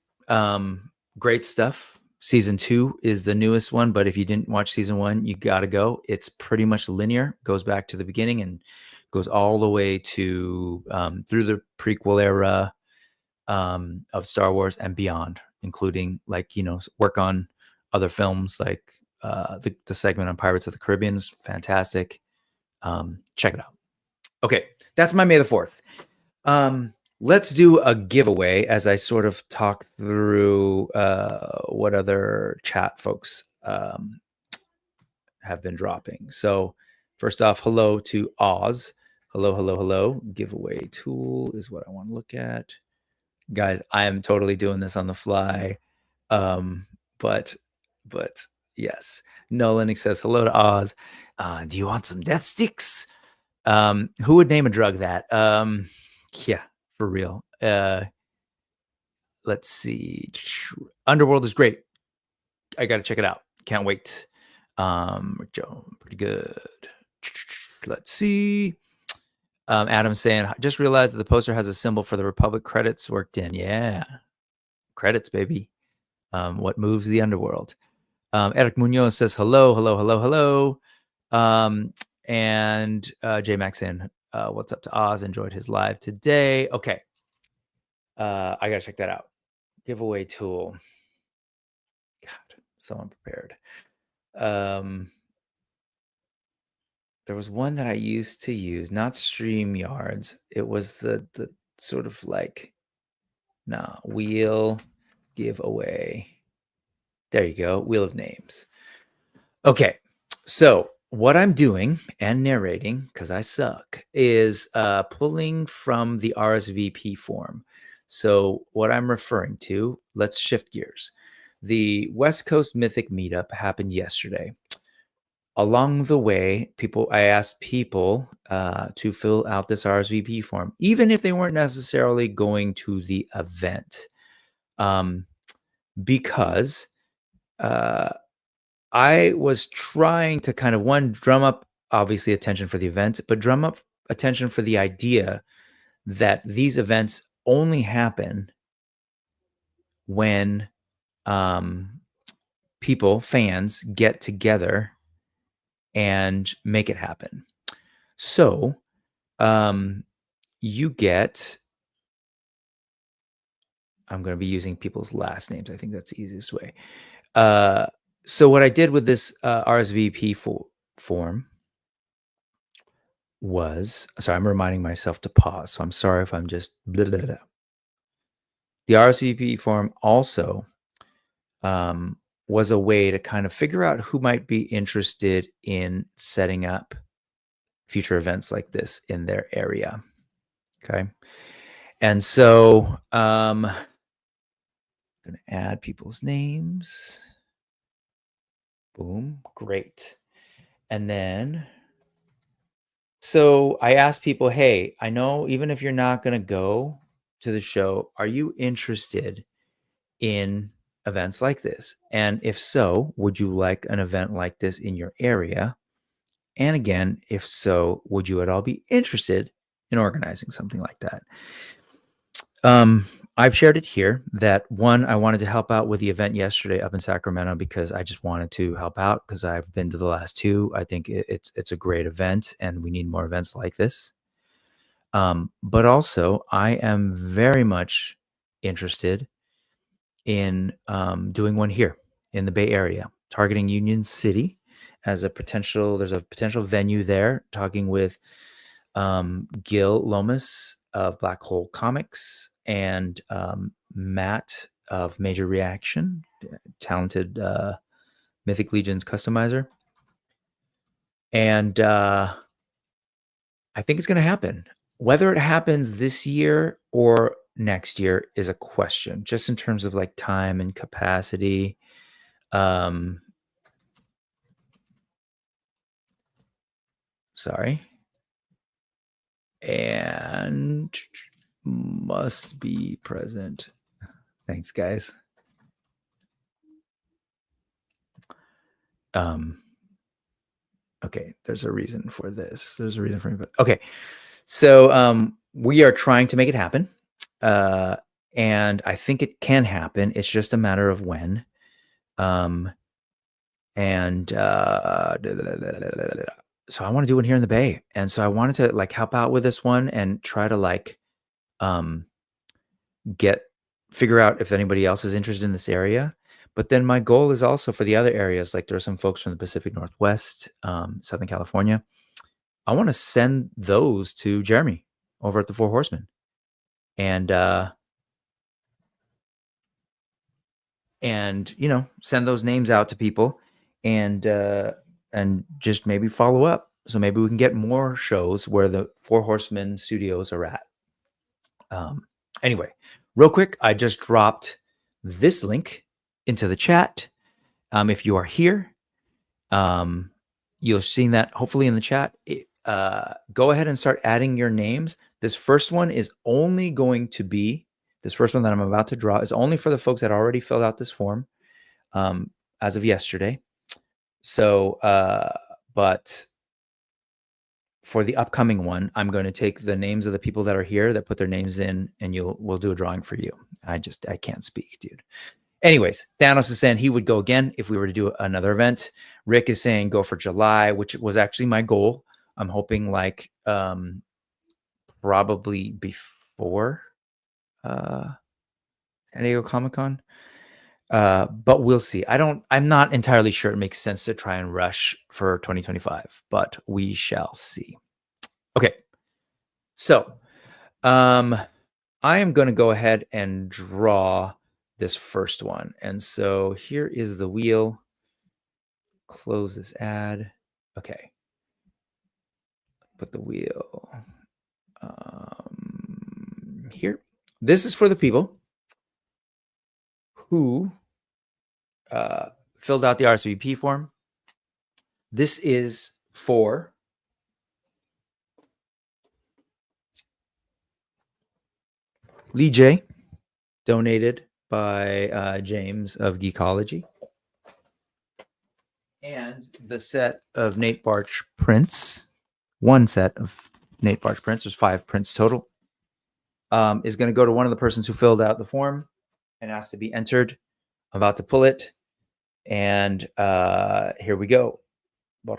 Great stuff. Season 2 is the newest one, but if you didn't watch season 1, you got to go. It's pretty much linear, goes back to the beginning and goes all the way to through the prequel era of Star Wars and beyond, including work on other films like the segment on Pirates of the Caribbean is fantastic. Check it out. Okay, that's my May the 4th. Let's do a giveaway as I sort of talk through what other chat folks have been dropping. So first off, hello to Oz. Hello. Giveaway tool is what I want to look at. Guys, I am totally doing this on the fly. But yes. Nolan says hello to Oz. Do you want some death sticks? Who would name a drug that? Yeah, for real. Let's see. Underworld is great. I got to check it out. Can't wait. Joe, pretty good. Let's see. Adam's saying, just realized that the poster has a symbol for the Republic credits worked in. Yeah. Credits, baby. What moves the underworld? Eric Munoz says, hello. And J Max in, what's up to Oz? Enjoyed his live today. Okay. I got to check that out. Giveaway tool. God, so unprepared. There was one that I used to use, not StreamYards. It was the sort of like, wheel giveaway. There you go. Wheel of names. Okay. So what I'm doing and narrating, because I suck, is pulling from the RSVP form. So what I'm referring to, let's shift gears. The West Coast Mythic Meetup happened yesterday. Along the way, I asked people to fill out this RSVP form, even if they weren't necessarily going to the event, because I was trying to kind of drum up, obviously, attention for the event, but drum up attention for the idea that these events only happen when fans get together and make it happen. So you get, I'm going to be using people's last names. I think that's the easiest way. So what I did with this RSVP form was, sorry, I'm reminding myself to pause. So I'm sorry if I'm just blah, blah, blah. The RSVP form also was a way to kind of figure out who might be interested in setting up future events like this in their area. Okay. And so I'm going to add people's names. Boom. Great. And then, so I asked people, hey, I know even if you're not going to go to the show, are you interested in events like this? And if so, would you like an event like this in your area? And again, if so, would you at all be interested in organizing something like that? I've shared it here that one, I wanted to help out with the event yesterday up in Sacramento because I just wanted to help out because I've been to the last two. I think it's a great event and we need more events like this. But also, I am very much interested in doing one here in the Bay Area, targeting Union City as a potential. There's a potential venue there. Talking with Gil Lomas of Black Hole Comics and Matt of Major Reaction, talented Mythic Legions customizer. And I think it's going to happen. Whether it happens this year or next year is a question, just in terms of like time and capacity. Sorry. And must be present. Thanks, guys. Okay, there's a reason for this. There's a reason for it. Okay, so we are trying to make it happen, and I think it can happen. It's just a matter of when. And so I want to do one here in the Bay, and so I wanted to like help out with this one and try to like figure out if anybody else is interested in this area. But then my goal is also for the other areas. Like there are some folks from the Pacific Northwest, Southern California. I want to send those to Jeremy over at the Four Horsemen, and you know, send those names out to people, and just maybe follow up. So maybe we can get more shows where the Four Horsemen Studios are at. Anyway, real quick, I just dropped this link into the chat. If you are here, you'll see that hopefully in the chat. Go ahead and start adding your names. This first one is only going to be, this first one that I'm about to draw is only for the folks that already filled out this form as of yesterday. So, but for the upcoming one, I'm going to take the names of the people that are here that put their names in, and we'll do a drawing for you. I can't speak, dude. Anyways, Thanos is saying he would go again if we were to do another event. Rick is saying go for July, which was actually my goal. I'm hoping like probably before San Diego Comic-Con. But we'll see. I'm not entirely sure it makes sense to try and rush for 2025, but we shall see. Okay. So, I am going to go ahead and draw this first one. And so here is the wheel. Close this ad. Okay. Put the wheel here. This is for the people who filled out the RSVP form. This is for Lee J, donated by James of Geekology. And the set of Nate Barch prints, one set of Nate Barch prints, there's 5 prints total, is going to go to one of the persons who filled out the form and asked to be entered. I'm about to pull it. And here we go. I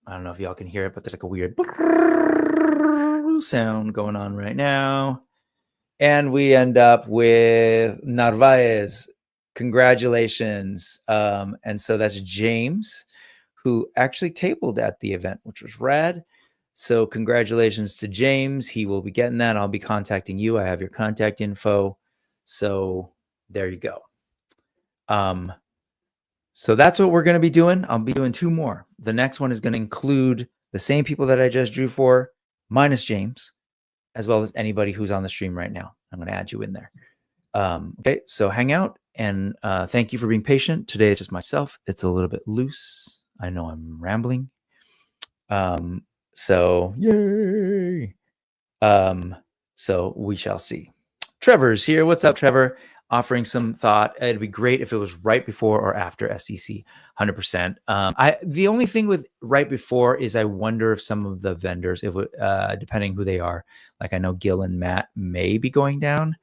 don't know if y'all can hear it, but there's like a weird sound going on right now. And we end up with Narvaez. Congratulations. And so that's James, who actually tabled at the event, which was rad. So congratulations to James. He will be getting that. I'll be contacting you. I have your contact info. So there you go. So that's what we're going to be doing. I'll be doing 2 more. The next one is going to include the same people that I just drew for, minus James, as well as anybody who's on the stream right now. I'm going to add you in there. Okay, so hang out, and thank you for being patient. Today it's just myself. It's a little bit loose. I know I'm rambling. So yay. So we shall see. Trevor's here. What's up, Trevor? Offering some thought. It'd be great if it was right before or after SEC. 100%. The only thing with right before is I wonder if some of the vendors, depending who they are, like I know Gil and Matt may be going down.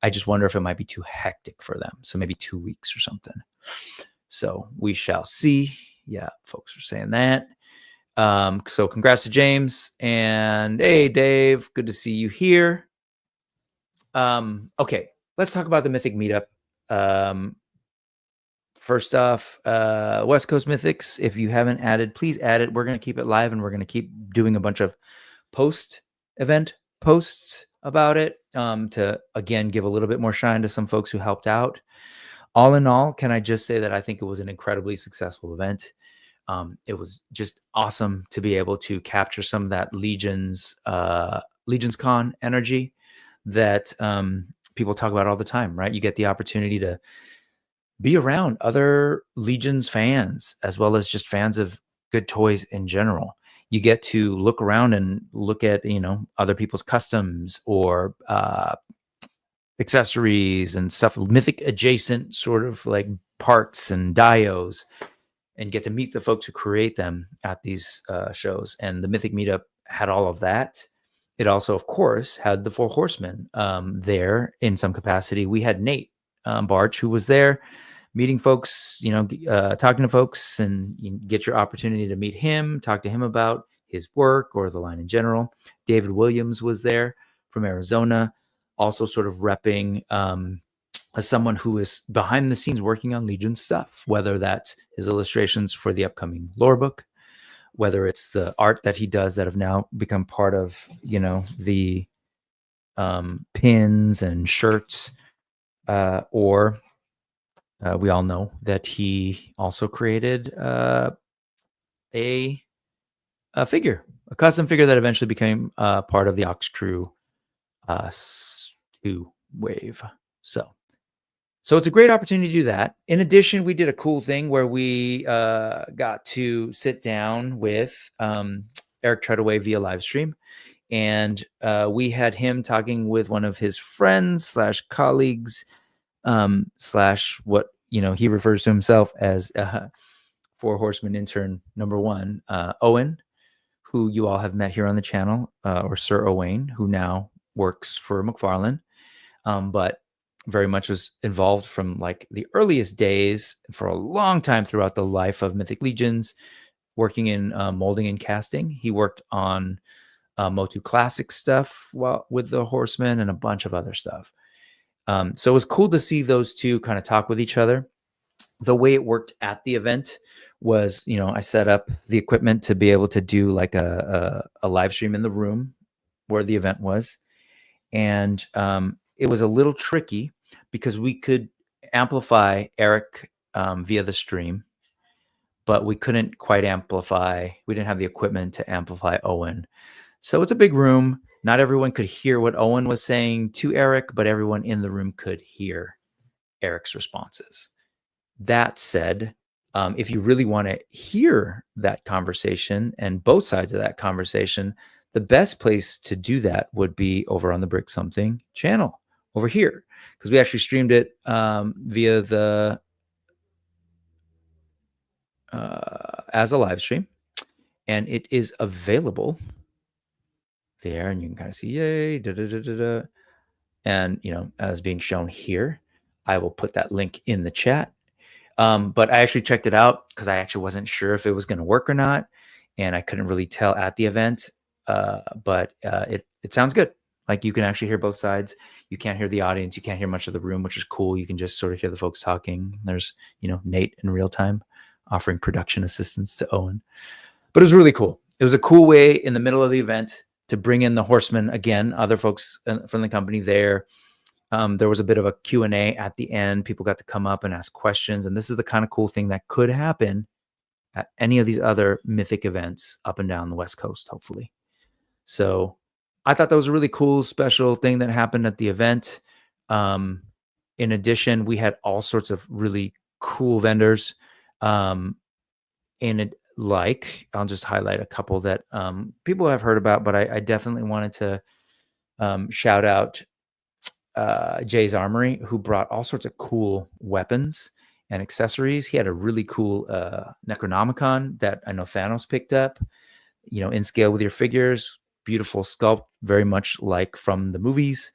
I just wonder if it might be too hectic for them. So maybe 2 weeks or something. So we shall see. Yeah, folks are saying that. So congrats to James, and hey, Dave, good to see you here. Okay, let's talk about the Mythic Meetup. First off, West Coast Mythics, if you haven't added, please add it. We're going to keep it live, and we're going to keep doing a bunch of post-event posts about it to, again, give a little bit more shine to some folks who helped out. All in all, can I just say that I think it was an incredibly successful event. It was just awesome to be able to capture some of that Legions Con energy that people talk about all the time, right? You get the opportunity to be around other Legions fans, as well as just fans of good toys in general. You get to look around and look at, other people's customs or accessories and stuff, mythic adjacent sort of like parts and dios, and get to meet the folks who create them at these shows. And the Mythic Meetup had all of that. It also, of course, had the Four Horsemen there in some capacity. We had Nate Barch, who was there meeting folks, talking to folks, and you get your opportunity to meet him, talk to him about his work or the line in general. David Williams was there from Arizona, also sort of repping as someone who is behind the scenes working on Legion stuff, whether that's his illustrations for the upcoming lore book, whether it's the art that he does that have now become part of, the pins and shirts, or we all know that he also created a figure, a custom figure that eventually became part of the Ox Crew 2 wave. So it's a great opportunity to do that. In addition, we did a cool thing where we got to sit down with Eric Treadaway via live stream. And we had him talking with one of his friends / colleagues / what, he refers to himself as Four Horsemen intern #1, Owen, who you all have met here on the channel, or Sir Owain, who now works for McFarlane, but very much was involved from like the earliest days for a long time throughout the life of Mythic Legions, working in molding and casting. He worked on Motu Classic stuff with the Horsemen and a bunch of other stuff. So it was cool to see those two kind of talk with each other. The way it worked at the event was, I set up the equipment to be able to do like a live stream in the room where the event was. And it was a little tricky because we could amplify Eric via the stream, but we couldn't quite amplify. We didn't have the equipment to amplify Owen. So it's a big room. Not everyone could hear what Owen was saying to Eric, but everyone in the room could hear Eric's responses. That said, if you really want to hear that conversation and both sides of that conversation, the best place to do that would be over on the Brick Something channel over here, because we actually streamed it via the as a live stream, and it is available there, and you can kind of see, yay, da, da, da, da, da. And as being shown here. I will put that link in the chat. But I actually checked it out because I actually wasn't sure if it was going to work or not, and I couldn't really tell at the event. But it sounds good. Like you can actually hear both sides. You can't hear the audience. You can't hear much of the room, which is cool. You can just sort of hear the folks talking. There's Nate in real time offering production assistance to Owen. But it was really cool. It was a cool way in the middle of the event to bring in the Horsemen again, other folks from the company there. There was a bit of a Q&A at the end. People got to come up and ask questions. And this is the kind of cool thing that could happen at any of these other Mythic events up and down the West Coast, hopefully. So I thought that was a really cool, special thing that happened at the event. In addition, we had all sorts of really cool vendors. I'll just highlight a couple that people have heard about, but I definitely wanted to shout out Jay's Armory, who brought all sorts of cool weapons and accessories. He had a really cool Necronomicon that I know Thanos picked up, in scale with your figures. Beautiful sculpt, very much like from the movies,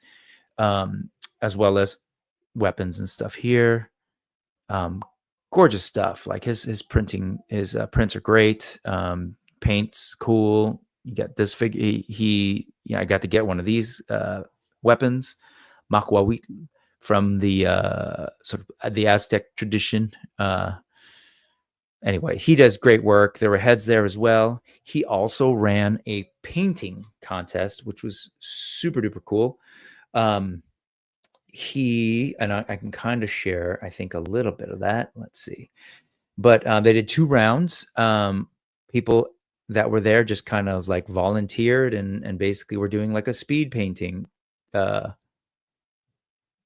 as well as weapons and stuff here. Gorgeous stuff. Like his prints are great. paints cool. You get this figure. I got to get one of these weapons, Makwawit, from the sort of the Aztec tradition. Anyway, he does great work. There were heads there as well. He also ran a painting contest, which was super duper cool. I can kind of share, I think, a little bit of that. Let's see. But they did 2 rounds. People that were there just kind of like volunteered and basically were doing like a speed painting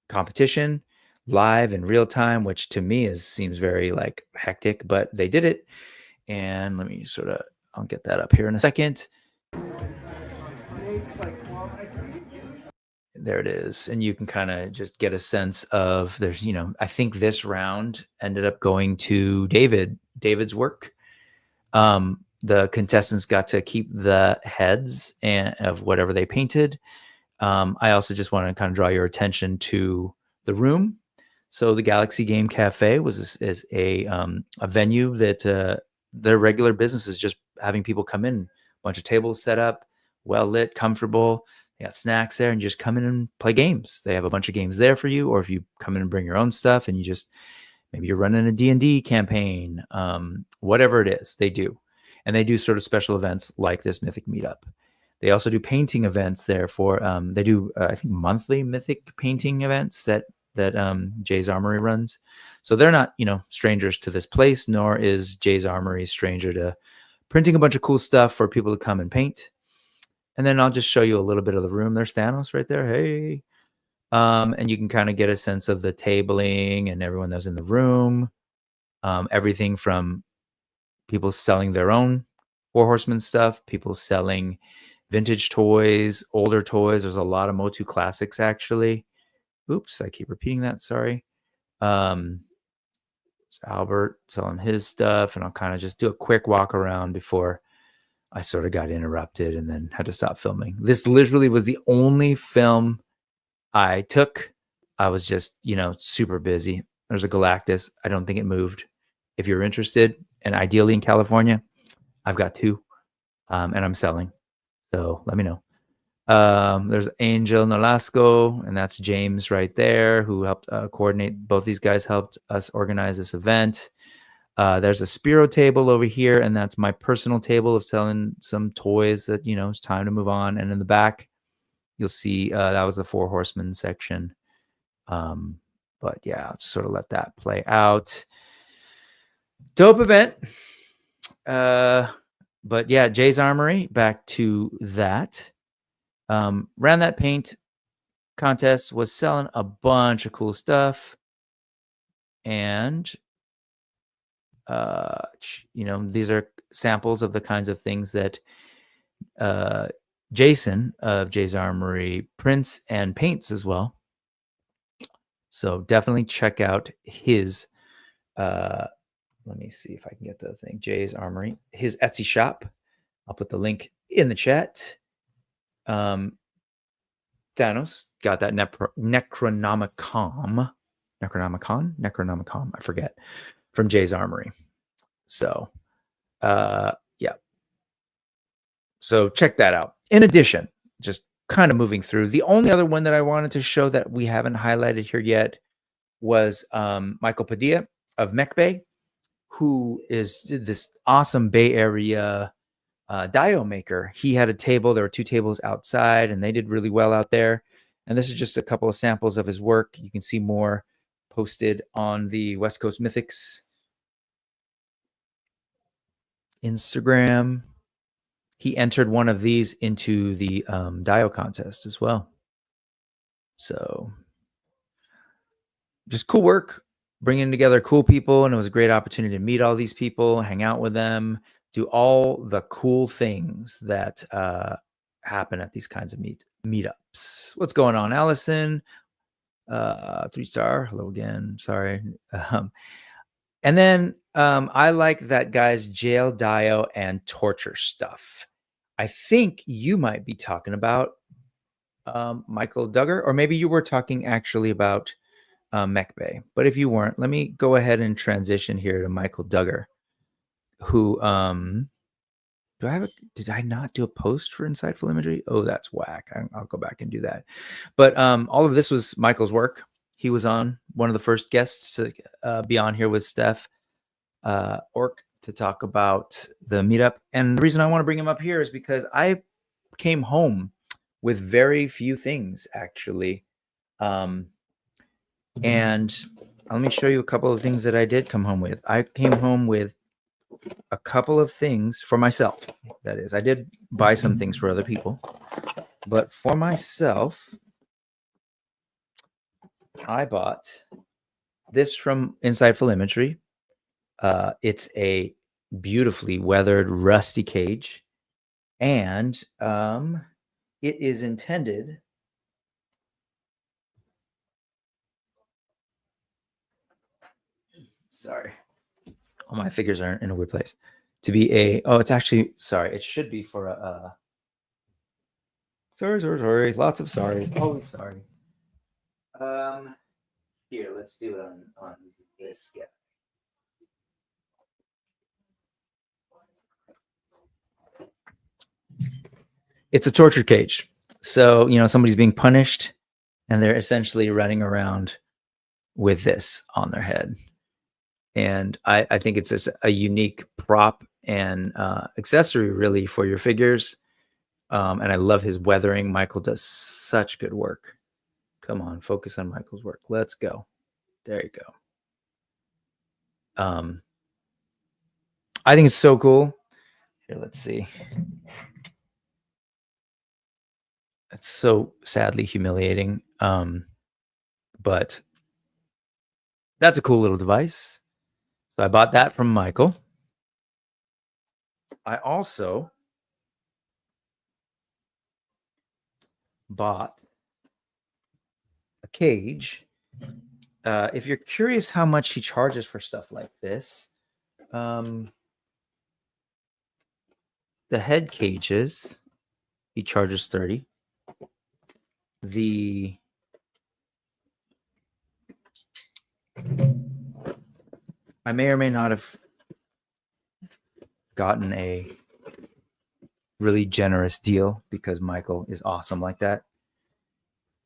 competition live in real time, which to me seems very like hectic, but they did it. And let me I'll get that up here in a second. There it is. And you can kind of just get a sense of I think this round ended up going to David's work. The contestants got to keep the heads of whatever they painted. I also just want to kind of draw your attention to the room. So the Galaxy Game Cafe is a venue that their regular business is just having people come in, a bunch of tables set up, well lit, comfortable. They got snacks there, and you just come in and play games. They have a bunch of games there for you, or if you come in and bring your own stuff, and maybe you're running a D&D campaign, whatever it is, they do. And they do sort of special events like this Mythic Meetup. They also do painting events there they do, I think, monthly Mythic painting events that Jay's Armory runs. So they're not, strangers to this place, nor is Jay's Armory stranger to printing a bunch of cool stuff for people to come and paint. And then I'll just show you a little bit of the room. There's Thanos right there. Hey. And you can kind of get a sense of the tabling and everyone that was in the room. Everything from people selling their own Four Horsemen stuff, people selling vintage toys, older toys. There's a lot of Motu classics, actually. Oops, I keep repeating that. Sorry. Albert selling his stuff, and I'll kind of just do a quick walk around before I sort of got interrupted and then had to stop filming. This literally was the only film I took. I was just, super busy. There's a Galactus. I don't think it moved. If you're interested, and ideally in California, I've got 2, and I'm selling. So let me know. There's Angel Nolasco, and that's James right there, who helped coordinate. Both these guys helped us organize this event. There's a Spiro table over here, and that's my personal table of selling some toys that, it's time to move on. And in the back, you'll see that was the Four Horsemen section. But yeah, I'll just sort of let that play out. Dope event. But yeah, Jay's Armory, back to that. Ran that paint contest, was selling a bunch of cool stuff. And, these are samples of the kinds of things that Jason of Jay's Armory prints and paints as well. So definitely check out his, let me see if I can get the thing, Jay's Armory, his Etsy shop. I'll put the link in the chat. Thanos got that Necronomicon, I forget, from Jay's Armory. So, yeah. So check that out. In addition, just kind of moving through, the only other one that I wanted to show that we haven't highlighted here yet was Michael Padilla of Mech Bay, who is this awesome Bay Area dio maker. He had a table. There were 2 tables outside, and they did really well out there. And this is just a couple of samples of his work. You can see more posted on the West Coast Mythics Instagram. He entered one of these into the dio contest as well. So just cool work, bringing together cool people. And it was a great opportunity to meet all these people, hang out with them, do all the cool things that happen at these kinds of meetups. What's going on, Allison? 3-star. Hello again. Sorry. And then I like that guy's jail dio and torture stuff. I think you might be talking about Michael Duggar, or maybe you were talking actually about Mech Bay. But if you weren't, let me go ahead and transition here to Michael Duggar, who did I not do a post for insightful imagery? Oh, that's whack. I'll go back and do that. But all of this was Michael's work. He was on one of the first guests to be on here with Steph Ork to talk about the meetup. And the reason I want to bring him up here is because I came home with very few things, actually. And let me show you a couple of things that I did come home with. I came home with a couple of things for myself. That is, I did buy some things for other people, but for myself, I bought this from Insightful Imagery. It's a beautifully weathered rusty cage, and it is intended all my figures are in a weird place to be it's actually it should be for a sorry, lots of sorries, always sorry. Here, let's do it on this guy. It's a torture cage. So, somebody's being punished and they're essentially running around with this on their head. And I think it's just a unique prop and accessory, really, for your figures. And I love his weathering. Michael does such good work. Come on, focus on Michael's work. Let's go. There you go. I think it's so cool. Here, let's see. It's so sadly humiliating. But that's a cool little device. So I bought that from Michael. I also bought a cage. If you're curious how much he charges for stuff like this, the head cages, he charges $30. I may or may not have gotten a really generous deal because Michael is awesome like that.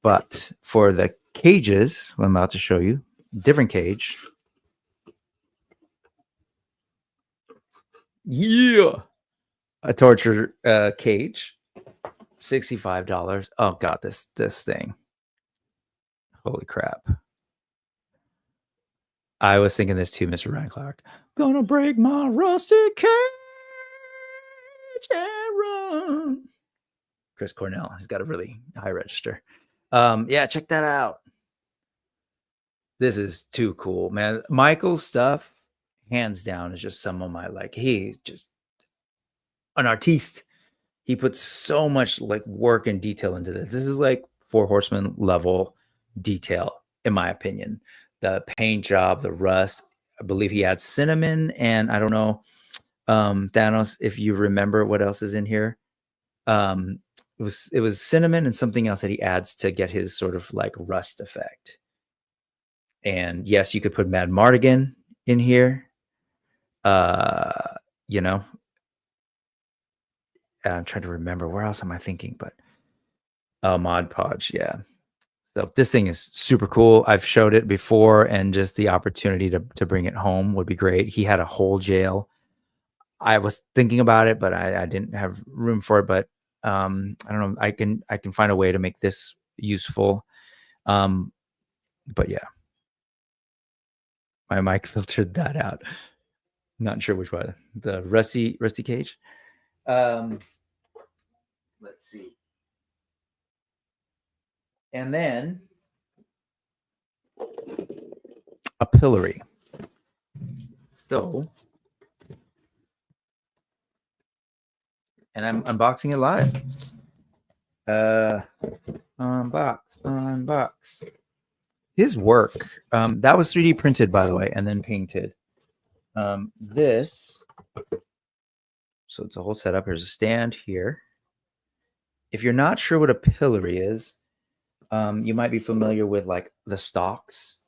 But for the cages, what I'm about to show you, different cage. Yeah. A torture cage. $65. Oh God, this thing. Holy crap. I was thinking this too, Mr. Ryan Clark. Gonna break my rusty cage and run. Chris Cornell. He's got a really high register. Yeah, check that out. This is too cool, man. Michael's stuff, hands down, is just some of my he's just an artiste. He puts so much work and detail into this. This is Four Horsemen level detail, in my opinion. The paint job, the rust. I believe he adds cinnamon, and I don't know, Thanos, if you remember what else is in here. It was cinnamon and something else that he adds to get his sort of rust effect. And yes, you could put Mad Mardigan in here. I'm trying to remember where else am I thinking, but Mod Podge, yeah. So this thing is super cool. I've showed it before, and just the opportunity to bring it home would be great. He had a whole jail. I was thinking about it, but I didn't have room for it. But I don't know. I can find a way to make this useful. But yeah, my mic filtered that out. Not sure which one. The rusty cage. Let's see. And then a pillory. So, and I'm unboxing it live. Unbox. His work. That was 3D printed, by the way, and then painted. This. So it's a whole setup. There's a stand here. If you're not sure what a pillory is, you might be familiar with the stocks,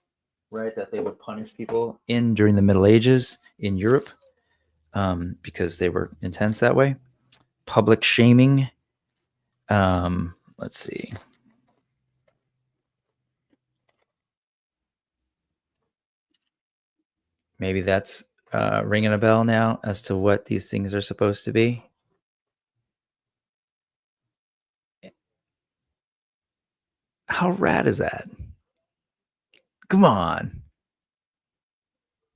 right? That they would punish people in during the Middle Ages in Europe, because they were intense that way. public shaming. Let's see. Maybe that's ringing a bell now as to what these things are supposed to be. How rad is that? Come on.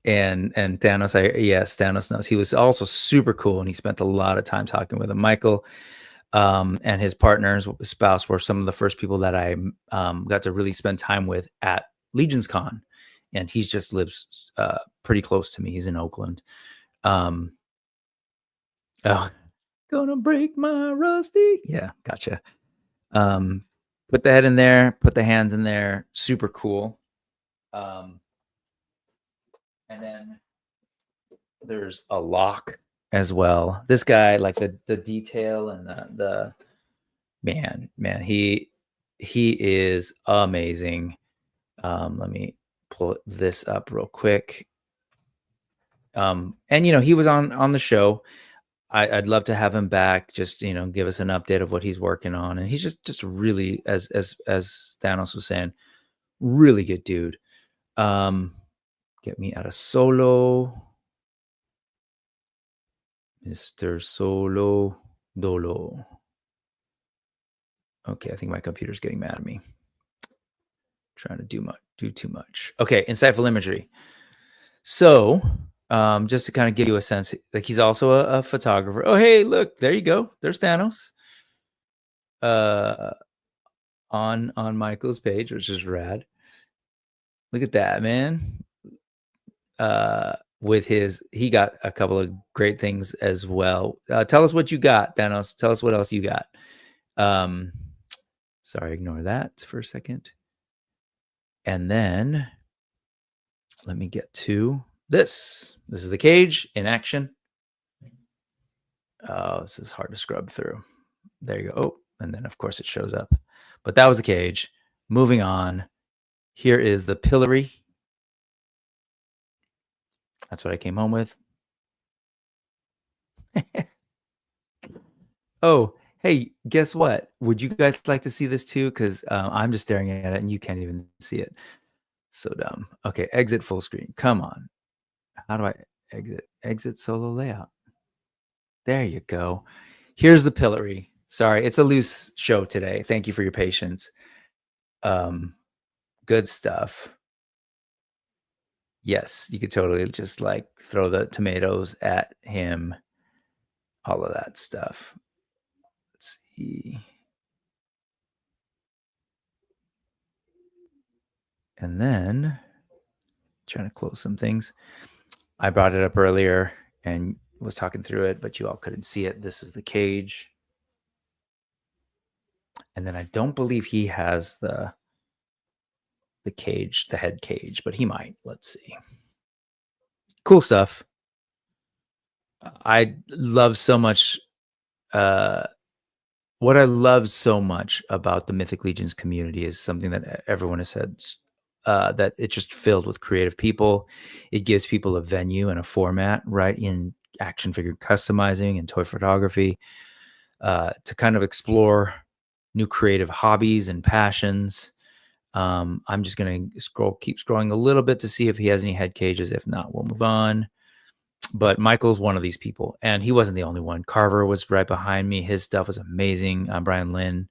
And Thanos, yes, Thanos knows. He was also super cool, and he spent a lot of time talking with him. Michael and his partners, spouse, were some of the first people that I got to really spend time with at Legions Con, and he just lives pretty close to me. He's in Oakland. Oh, gonna break my rusty. Yeah, gotcha. Put the head in there, put the hands in there. Super cool. And then there's a lock as well. This guy, like the detail and the man, he is amazing. Let me pull this up real quick. And he was on the show. I'd love to have him back. Just give us an update of what he's working on. And he's just really, as Thanos was saying, really good dude. Get me out of Solo. Mr. Solo Dolo. Okay, I think my computer's getting mad at me. Trying to do too much. Okay, insightful imagery. So, just to kind of give you a sense, like he's also a photographer. Oh, hey, look, there you go. There's Thanos. On Michael's page, which is rad. Look at that, man. With he got a couple of great things as well. Tell us what you got, Thanos. Tell us what else you got. Sorry, ignore that for a second. And then let me get to this. This is the cage in action. Oh, this is hard to scrub through. There you go. Oh, and then of course it shows up. But that was the cage. Moving on. Here is the pillory. That's what I came home with. Oh, hey, guess what? Would you guys like to see this too? Because I'm just staring at it and you can't even see it. So dumb. Okay, exit full screen. Come on. How do I exit? Exit solo layout. There you go. Here's the pillory. Sorry, it's a loose show today. Thank you for your patience. Good stuff. Yes, you could totally just like throw the tomatoes at him. All of that stuff. Let's see. And then trying to close some things. I brought it up earlier and was talking through it, but you all couldn't see it. This is the cage. And then I don't believe he has the cage, the head cage, but he might. Let's see. Cool stuff. I love so much what I love so much about the Mythic Legions community is something that everyone has said, that it's just filled with creative people. It gives people a venue and a format, right, in action figure customizing and toy photography, to kind of explore new creative hobbies and passions. I'm just going to keep scrolling a little bit to see if he has any head cages. If not, we'll move on. But Michael's one of these people, and he wasn't the only one. Carver was right behind me. His stuff was amazing. Brian Lynn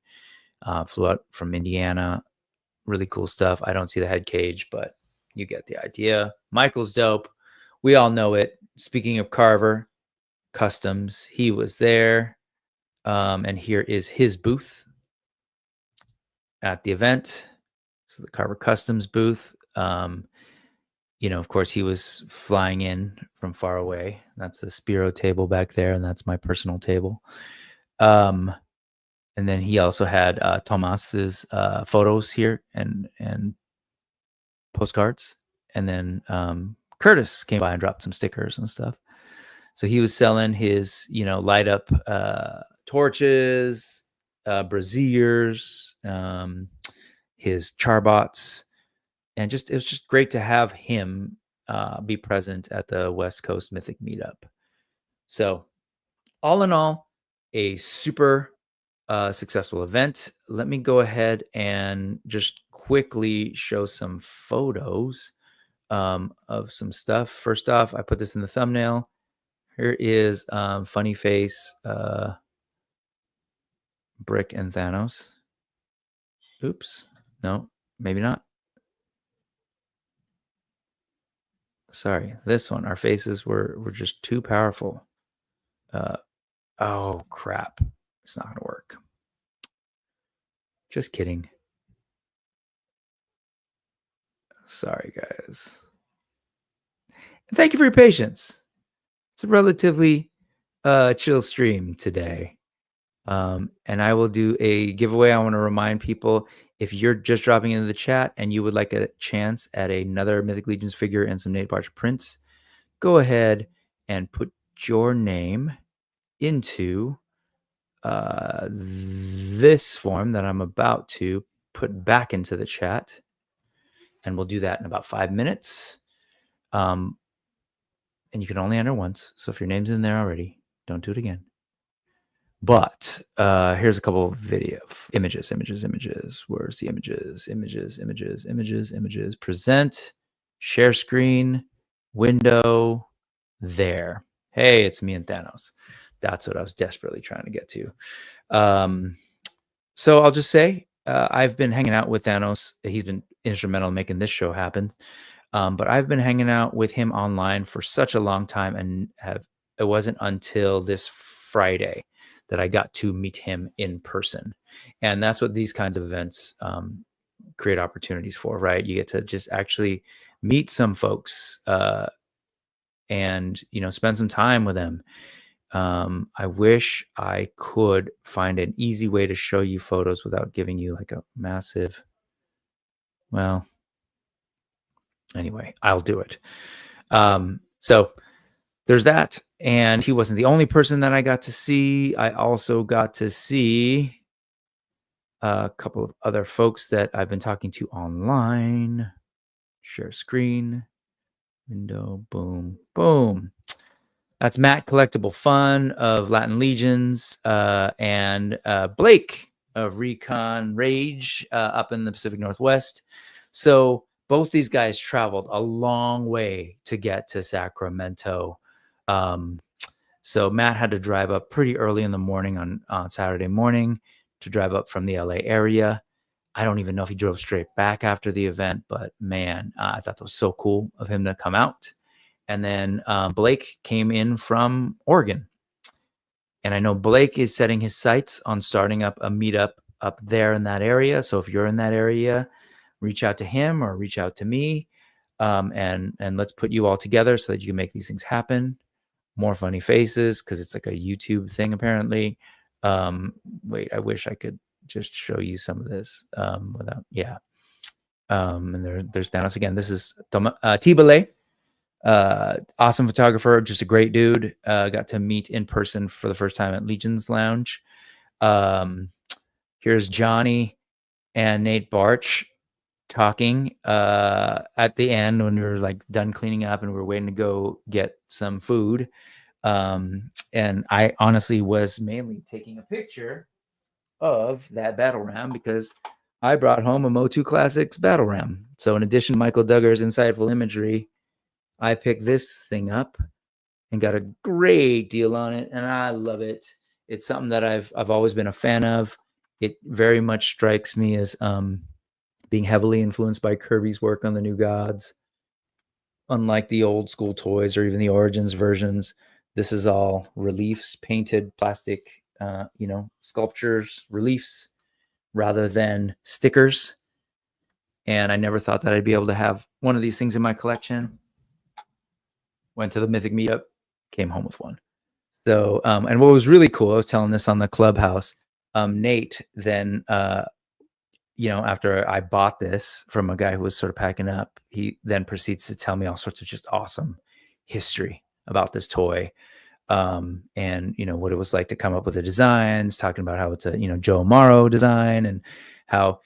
flew out from Indiana. Really cool stuff. I don't see the head cage, but you get the idea. Michael's dope. We all know it. Speaking of Carver Customs, he was there. And here is his booth at the event. So the Carver Customs booth. Of course, he was flying in from far away. That's the Spiro table back there, and that's my personal table. And then he also had Tomas's photos here and postcards. And then Curtis came by and dropped some stickers and stuff. So he was selling his, light up torches, braziers, his charbots. And it was just great to have him be present at the West Coast Mythic Meetup. So all in all, a super successful event. Let me go ahead and just quickly show some photos of some stuff. First off, I put this in the thumbnail. Here is funny face Brick and Thanos. Oops. No, maybe not. Sorry, this one. Our faces were just too powerful. Oh, crap. It's not going to work. Just kidding. Sorry, guys. Thank you for your patience. It's a relatively chill stream today. And I will do a giveaway. I want to remind people, if you're just dropping into the chat and you would like a chance at another Mythic Legions figure and some Nate Barch prints, go ahead and put your name into this form that I'm about to put back into the chat. And we'll do that in about 5 minutes. And you can only enter once. So if your name's in there already, don't do it again. But here's a couple of images. Where's the images? Present, share screen, window, there. Hey, it's me and Thanos. That's what I was desperately trying to get to. So I'll just say I've been hanging out with Thanos. He's been instrumental in making this show happen. But I've been hanging out with him online for such a long time, and it wasn't until this Friday that I got to meet him in person. And that's what these kinds of events create opportunities for, right? You get to just actually meet some folks and, spend some time with them. I wish I could find an easy way to show you photos without giving you like a massive, well, anyway, I'll do it. So there's that. And he wasn't the only person that I got to see. I also got to see a couple of other folks that I've been talking to online. Share screen, window, boom, boom. That's Matt Collectible Fun of Latin Legions and Blake of Recon Rage up in the Pacific Northwest. So both these guys traveled a long way to get to Sacramento. So Matt had to drive up pretty early in the morning on Saturday morning to drive up from the LA area. I don't even know if he drove straight back after the event, but man, I thought that was so cool of him to come out. And then Blake came in from Oregon. And I know Blake is setting his sights on starting up a meetup up there in that area. So if you're in that area, reach out to him or reach out to me. And let's put you all together so that you can make these things happen. More funny faces, because it's like a YouTube thing apparently. Wait, I wish I could just show you some of this without, yeah. And there's Thanos again. This is Tibale, awesome photographer, just a great dude. Got to meet in person for the first time at Legion's Lounge. Here's Johnny and Nate Barch talking at the end when we were like done cleaning up and we were waiting to go get some food. And I honestly was mainly taking a picture of that battle ram because I brought home a Motu Classics battle ram. So in addition to Michael Duggar's insightful imagery, I picked this thing up and got a great deal on it, and I love it. It's something that I've always been a fan of. It very much strikes me as being heavily influenced by Kirby's work on the New Gods. Unlike the old school toys or even the Origins versions, this is all reliefs, painted plastic, sculptures, reliefs, rather than stickers. And I never thought that I'd be able to have one of these things in my collection. Went to the Mythic Meetup, came home with one. So, and what was really cool, I was telling this on the Clubhouse, Nate then, after I bought this from a guy who was sort of packing up, he then proceeds to tell me all sorts of just awesome history about this toy. And what it was like to come up with the designs, talking about how it's a Joe Amaro design and how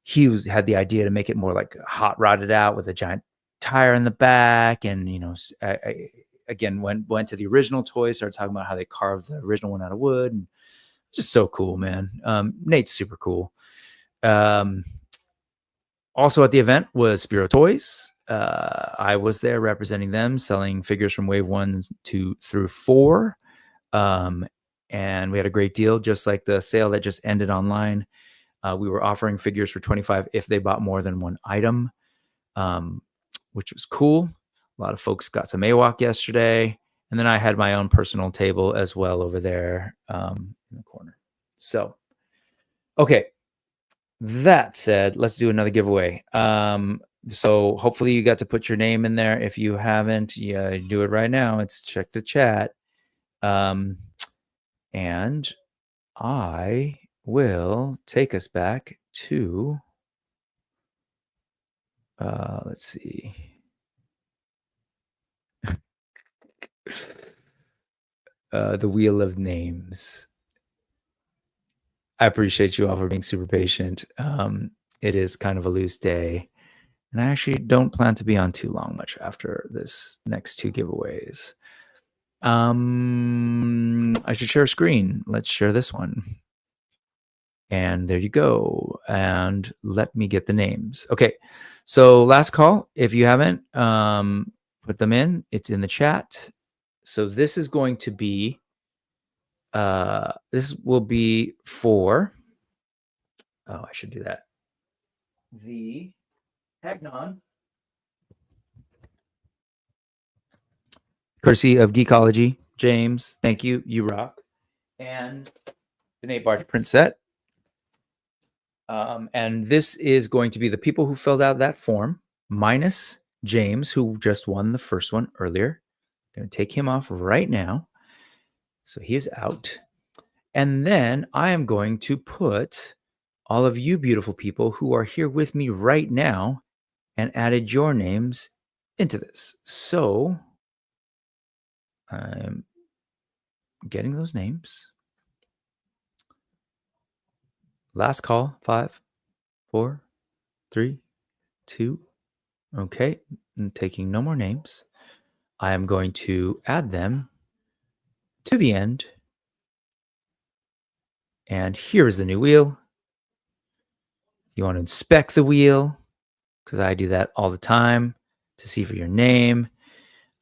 he had the idea to make it more like hot rodded out with a giant tire in the back. And I again went to the original toy, started talking about how they carved the original one out of wood, and just so cool, man. Nate's super cool. Also at the event was Spiro Toys. I was there representing them, selling figures from wave 1, 2 through 4. And we had a great deal, just like the sale that just ended online. We were offering figures for $25 if they bought more than one item, which was cool. A lot of folks got some AWOC yesterday. And then I had my own personal table as well over there in the corner. So, okay. That said, let's do another giveaway. So hopefully you got to put your name in there. If you haven't, yeah, do it right now. It's check the chat. And I will take us back to, let's see. The Wheel of Names. I appreciate you all for being super patient. It is kind of a loose day, and I actually don't plan to be on too long much after this next 2 giveaways. I should share a screen. Let's share this one. And there you go. And let me get the names. Okay. So last call. If you haven't, put them in. It's in the chat. So this is going to be, this will be for, oh, I should do that. The Hagnon, courtesy of Geekology. James, thank you. You rock. And the Nate Barge print set. And this is going to be the people who filled out that form, minus James, who just won the first one earlier. I'm going to take him off right now. So he is out. And then I am going to put all of you beautiful people who are here with me right now and added your names into this. So I'm getting those names. Last call, 5, 4, 3, 2. Okay, I'm taking no more names. I am going to add them to the end. And here is the new wheel. You want to inspect the wheel, because I do that all the time to see for your name.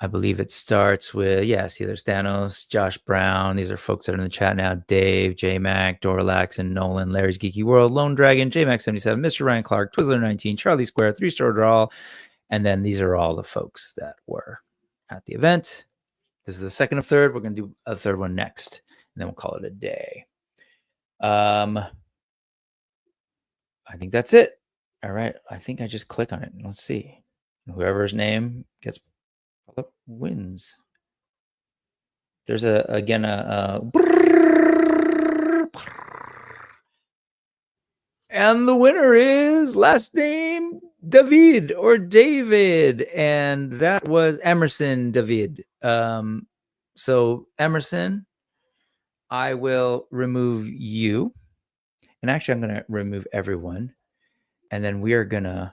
I believe it starts with, yeah, see, there's Thanos, Josh Brown. These are folks that are in the chat now. Dave, J-Mac, Dorlax, and Nolan, Larry's Geeky World, Lone Dragon, J-Mac77, Mr. Ryan Clark, Twizzler19, Charlie Square, 3-Star Draw. And then these are all the folks that were at the event. This is the second of third. We're going to do a third one next, and then we'll call it a day. I think that's it. All right. I think I just click on it. Let's see. Whoever's name gets up wins. There's again a and the winner is last name David or David, and that was Emerson David. So Emerson, I will remove you, and actually I'm going to remove everyone, and then we are going to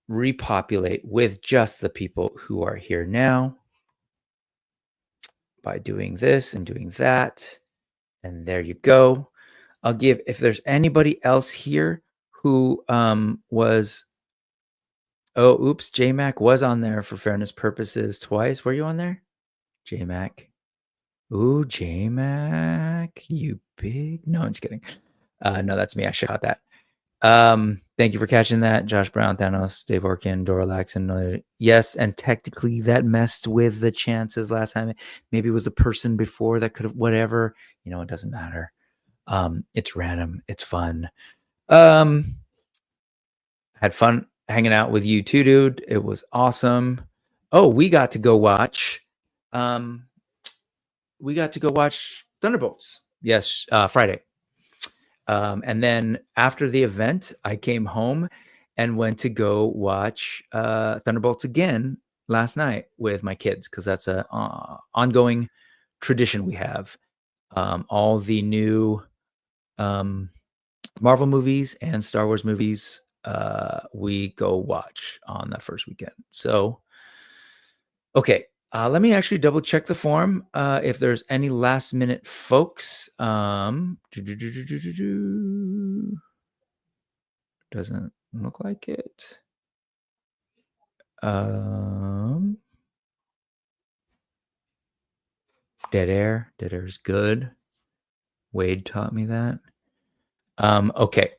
repopulate with just the people who are here now by doing this and doing that. And there you go. I'll give, if there's anybody else here who was, oh, oops, J-Mac was on there for fairness purposes twice. Were you on there? J-Mac. Ooh, J-Mac, you big. No, I'm just kidding. No, that's me. I should have caught that. Thank you for catching that. Josh Brown, Thanos, Dave Orkin, Doralax, and yes, and technically that messed with the chances last time. Maybe it was a person before that could have, whatever. You know, it doesn't matter. It's random. It's fun. Had fun hanging out with you too, dude. It was awesome. Oh, we got to go watch. We got to go watch Thunderbolts. Yes, Friday. And then after the event, I came home and went to go watch Thunderbolts again last night with my kids, because that's a ongoing tradition we have. All the new Marvel movies and Star Wars movies we go watch on that first weekend. So, okay, Let me actually double check the form if there's any last minute folks. Doesn't look like it. Dead air. Dead air is good. Wade taught me that. Okay,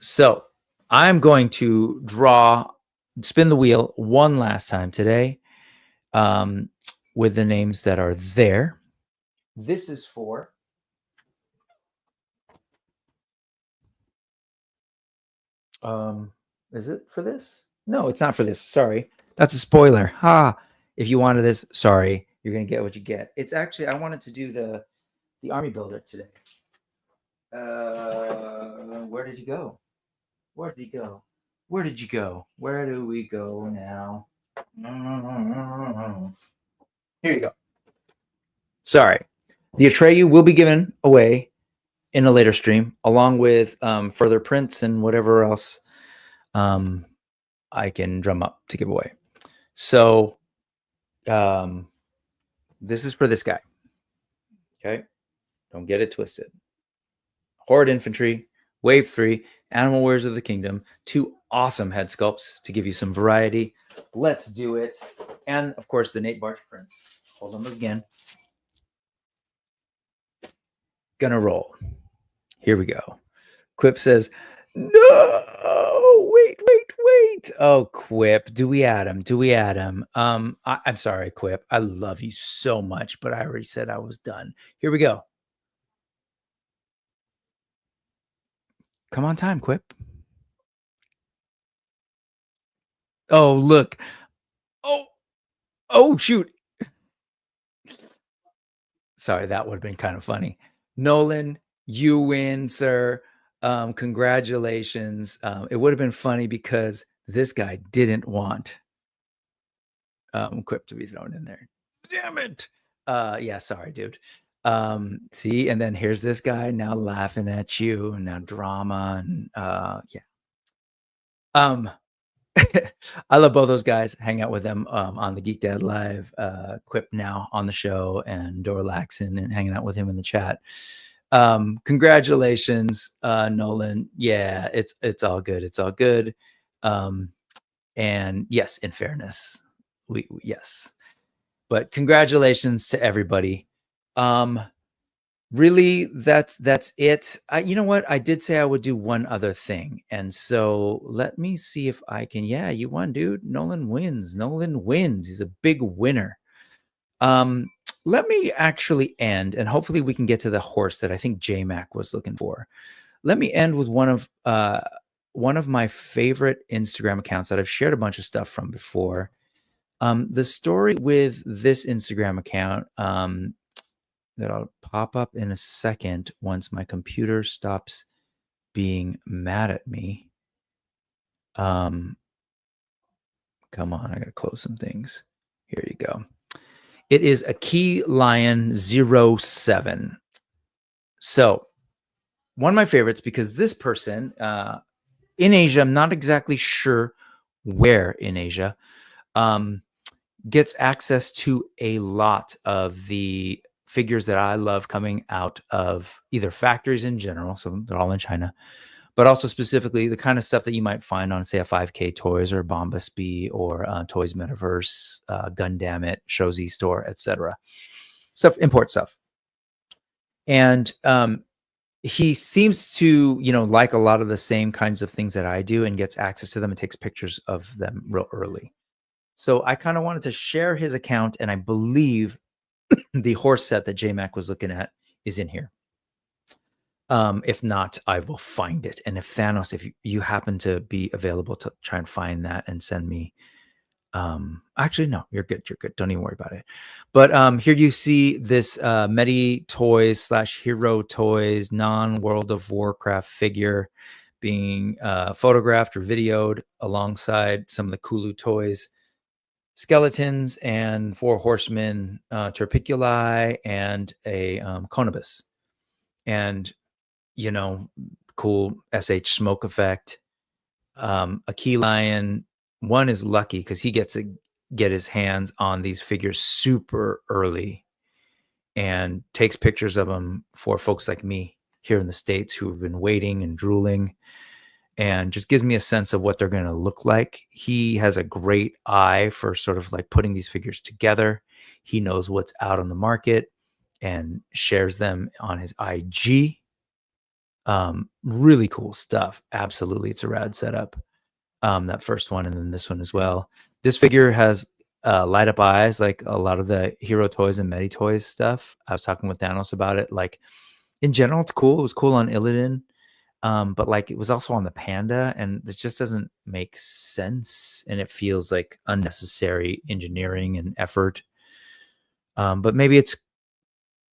so I'm going to spin the wheel one last time today with the names that are there. This is for is it for this? No, it's not for this. Sorry. That's a spoiler. Ha. If you wanted this, sorry. You're going to get what you get. It's actually, I wanted to do the army builder today. Where did you go? Where did he go? Where did you go? Where do we go now? Here you go. Sorry. The Atreyu will be given away in a later stream, along with further prints and whatever else I can drum up to give away. So this is for this guy. Okay. Don't get it twisted. Horde Infantry, Wave 3, Animal Warriors of the Kingdom, 2 awesome head sculpts to give you some variety. Let's do it. And, of course, the Nate Barch prints. Hold them again. Gonna roll. Here we go. Quip says, no, wait. Oh, Quip, do we add him? I'm sorry, Quip. I love you so much, but I already said I was done. Here we go. Come on time, Quip. Oh, look. Oh, shoot. Sorry, that would have been kind of funny. Nolan, you win, sir. Congratulations. It would have been funny because this guy didn't want Quip to be thrown in there. Damn it. Yeah, sorry, dude. See, and then here's this guy now laughing at you. Now drama and yeah. I love both those guys. Hang out with them on the Geek Dad Live. Quip now on the show, and Dorlaxin and hanging out with him in the chat. Congratulations, Nolan. Yeah, it's all good. It's all good. And yes, in fairness, we yes, but congratulations to everybody. Really, that's it. You know what? I did say I would do one other thing. And so let me see if I can. Yeah, you won, dude. Nolan wins. He's a big winner. Let me actually end, and hopefully we can get to the horse that I think J-Mac was looking for. Let me end with one of my favorite Instagram accounts that I've shared a bunch of stuff from before. The story with this Instagram account, that I'll pop up in a second once my computer stops being mad at me. Come on, I gotta close some things. Here you go. It is a Key Lion 07. So one of my favorites, because this person in Asia, I'm not exactly sure where in Asia, gets access to a lot of the figures that I love coming out of either factories in general, so they're all in China, but also specifically the kind of stuff that you might find on, say, a 5K Toys or Bombasby or Toys Metaverse, Gundam Shozy store, etc. Stuff, import stuff. And he seems to, like a lot of the same kinds of things that I do, and gets access to them and takes pictures of them real early. So I kind of wanted to share his account, and I believe the horse set that J-Mac was looking at is in here. If not, I will find it. And if Thanos, if you happen to be available to try and find that and send me, actually, no, you're good. Don't even worry about it. But here you see this Medi Toys / Hero Toys non-World of Warcraft figure being photographed or videoed alongside some of the Kulu toys, skeletons, and 4 horsemen, Terpiculi, and a Conibus. And, cool SH smoke effect. A Key Lion. One is lucky because he gets get his hands on these figures super early and takes pictures of them for folks like me here in the States who have been waiting and drooling, and just gives me a sense of what they're going to look like. He has a great eye for sort of like putting these figures together. He knows what's out on the market and shares them on his IG. Really cool stuff. Absolutely. It's a rad setup. That first one, and then this one as well. This figure has light up eyes, like a lot of the Hero Toys and Medi Toys stuff. I was talking with Thanos about it. Like in general, it's cool. It was cool on Illidan. But like it was also on the Panda, and it just doesn't make sense, and it feels like unnecessary engineering and effort. But maybe it's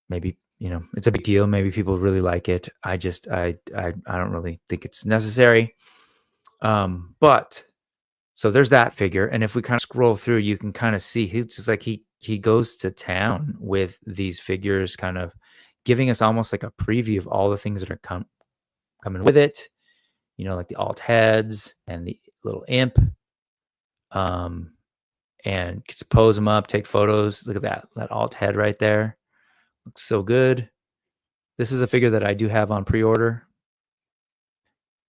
a big deal. Maybe people really like it. I don't really think it's necessary. But so there's that figure, and if we kind of scroll through, you can kind of see he's just like he goes to town with these figures, kind of giving us almost like a preview of all the things that are coming with it, like the alt heads and the little imp, and gets to pose them up, take photos. Look at that alt head right there. Looks so good. This is a figure that I do have on pre-order.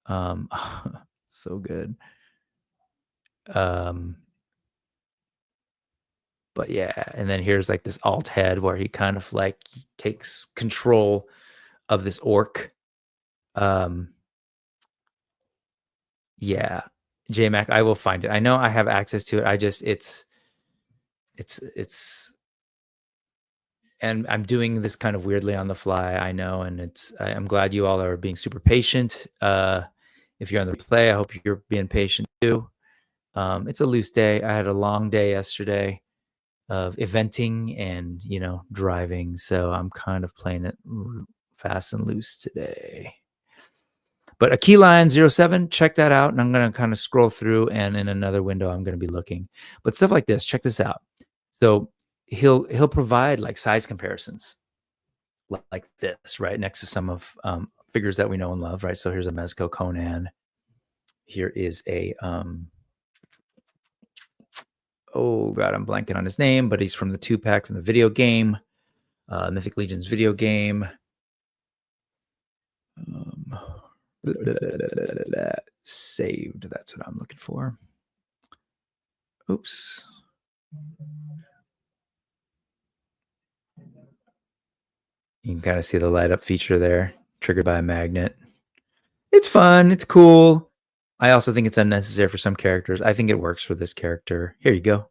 So good. But yeah, and then here's like this alt head where he kind of like takes control of this orc. Yeah, JMac, I will find it. I know I have access to it. And I'm doing this kind of weirdly on the fly, I know, and I'm glad you all are being super patient. If you're on the replay, I hope you're being patient too. It's a loose day. I had a long day yesterday of eventing and driving, so I'm kind of playing it fast and loose today. But a Keyline 07, check that out, and I'm going to kind of scroll through, and in another window I'm going to be looking. But stuff like this, check this out. So he'll provide like size comparisons like this, right, next to some of figures that we know and love, right? So here's a Mezco Conan. Here is a oh god, I'm blanking on his name, but he's from the 2-pack from the video game, Mythic Legions video game. Saved, that's what I'm looking for. Oops. You can kind of see the light up feature there, triggered by a magnet. It's fun, it's cool. I also think it's unnecessary for some characters. I think it works for this character. Here you go.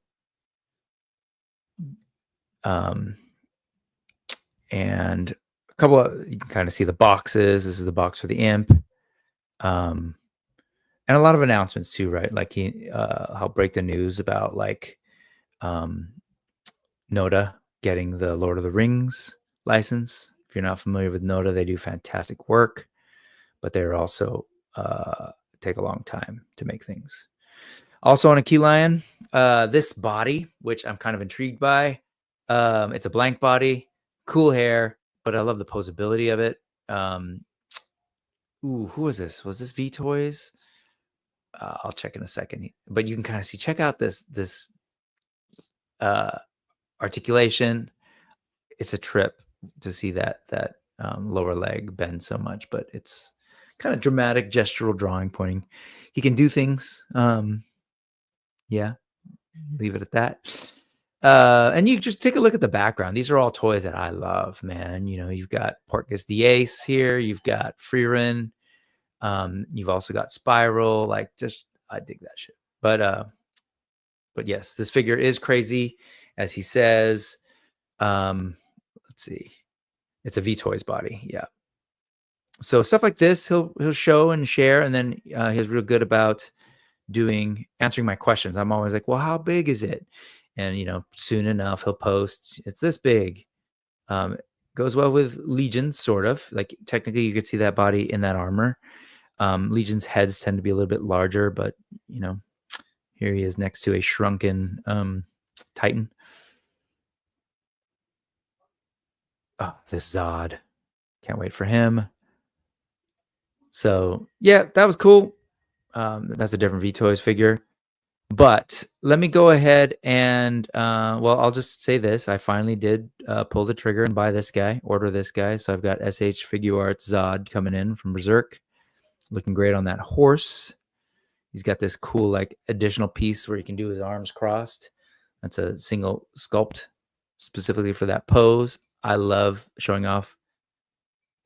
And a couple of, you can kind of see the boxes. This is the box for the imp. And a lot of announcements too, right? Like he helped break the news about like N.E.W.S getting the Lord of the Rings license. If you're not familiar with N.E.W.S, they do fantastic work, but they're also take a long time to make things. Also on a Keyline, this body, which I'm kind of intrigued by. It's a blank body, cool hair, but I love the posability of it. Ooh, who was this? Was this V-Toys? I'll check in a second, but you can kind of see, check out this articulation. It's a trip to see that lower leg bend so much, but it's kind of dramatic gestural drawing, pointing. He can do things. Yeah, leave it at that. And you just take a look at the background. These are all toys that I love, man. You've got Portgas the Ace here. You've got Freerin. You've also got Spiral. Like, just I dig that shit. But yes, this figure is crazy, as he says. Let's see. It's a V-Toys body. Yeah. So stuff like this, he'll show and share, and then he's real good about answering my questions. I'm always like, well, how big is it? And soon enough he'll post, it's this big. Goes well with Legions, sort of. Like technically you could see that body in that armor. Legion's heads tend to be a little bit larger, but here he is next to a shrunken Titan. Oh, this Zod. Can't wait for him. So yeah, that was cool. That's a different V-Toys figure. But let me go ahead and, well, I'll just say this. I finally did pull the trigger and buy this guy, order this guy. So I've got SH Figuarts Zod coming in from Berserk. Looking great on that horse. He's got this cool, like, additional piece where he can do his arms crossed. That's a single sculpt specifically for that pose. I love showing off